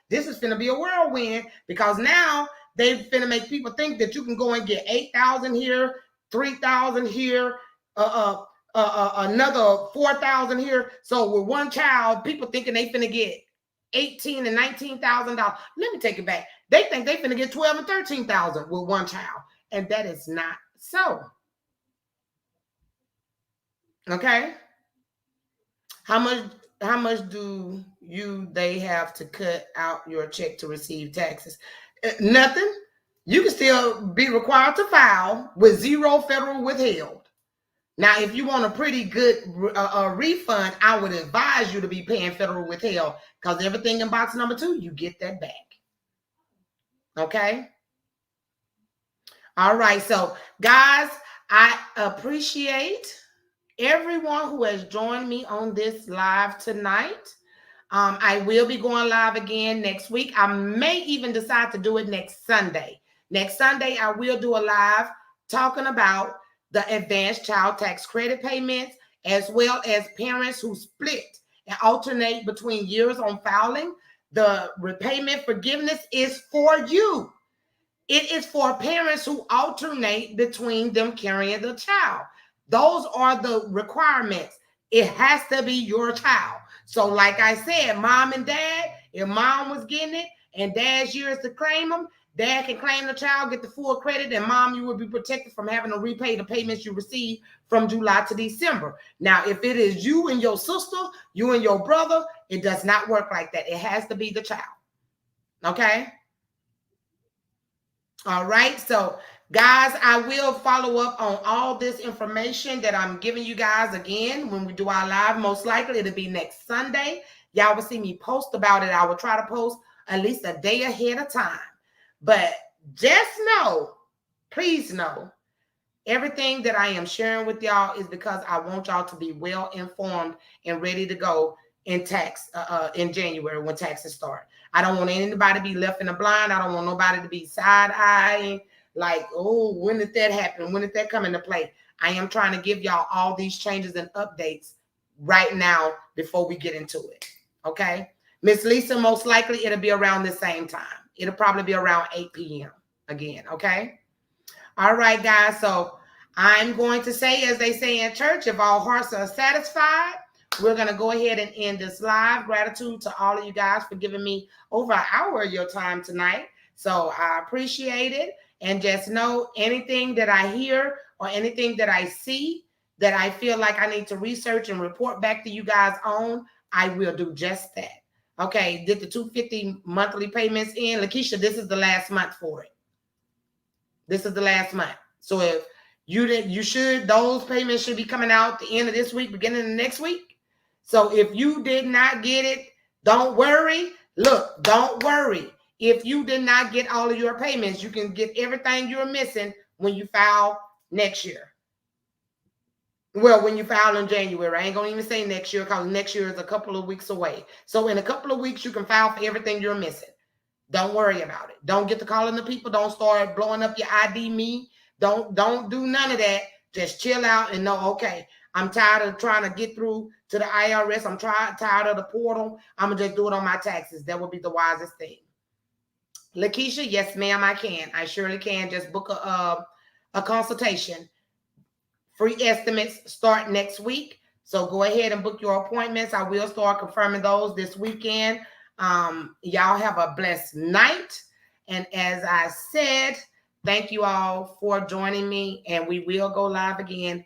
this is going to be a whirlwind, because now they're going to make people think that you can go and get 8,000 here, 3,000 here, another 4,000 here. So with one child, people thinking they finna get $18,000 and $19,000. Let me take it back. They think they finna get 12,000 and 13,000 with one child, and that is not so. Okay, how much do they have to cut out your check to receive taxes? Nothing. You can still be required to file with zero federal withheld. Now, if you want a pretty good refund, I would advise you to be paying federal withheld, because everything in box number 2, you get that back. Okay? All right. So, guys, I appreciate everyone who has joined me on this live tonight. I will be going live again next week. I may even decide to do it next Sunday. Next Sunday, I will do a live talking about the advanced child tax credit payments, as well as parents who split and alternate between years on filing. The repayment forgiveness is for you. It is for parents who alternate between them carrying the child. Those are the requirements. It has to be your child. So, like I said, mom and dad, if mom was getting it and dad's years to claim them, dad can claim the child, get the full credit, and mom, you will be protected from having to repay the payments you receive from July to December. Now, if it is you and your sister, you and your brother, it does not work like that. It has to be the child. Okay? All right. So, guys, I will follow up on all this information that I'm giving you guys again when we do our live. Most likely it'll be next Sunday. Y'all will see me post about it. I will try to post at least a day ahead of time. But just know, please know, everything that I am sharing with y'all is because I want y'all to be well informed and ready to go in tax in January when taxes start. I don't want anybody to be left in the blind. I don't want nobody to be side-eyeing like, oh, when did that happen? When did that come into play? I am trying to give y'all all these changes and updates right now before we get into it. Okay. Miss Lisa, most likely it'll be around the same time. It'll probably be around 8 p.m. again. Okay. All right, guys. So I'm going to say, as they say in church, if all hearts are satisfied, we're going to go ahead and end this live. Gratitude to all of you guys for giving me over an hour of your time tonight. So I appreciate it. And just know anything that I hear or anything that I see that I feel like I need to research and report back to you guys on, I will do just that. Okay, did the $250 monthly payments in? Lakeisha, this is the last month for it. This is the last month. So if you did, those payments should be coming out the end of this week, beginning of next week. So if you did not get it, don't worry. Look, don't worry. If you did not get all of your payments, you can get everything you're missing when you file next year. Well, when you file in January. I ain't going to even say next year because next year is a couple of weeks away. So in a couple of weeks, you can file for everything you're missing. Don't worry about it. Don't get to calling the people. Don't start blowing up your ID me. Don't do none of that. Just chill out and know, okay, I'm tired of trying to get through to the IRS. I'm tired of the portal. I'm going to just do it on my taxes. That would be the wisest thing. Lakeisha, yes, ma'am, I can. I surely can. Just book a consultation. Free estimates start next week. So go ahead and book your appointments. I will start confirming those this weekend. Y'all have a blessed night. And as I said, thank you all for joining me. And we will go live again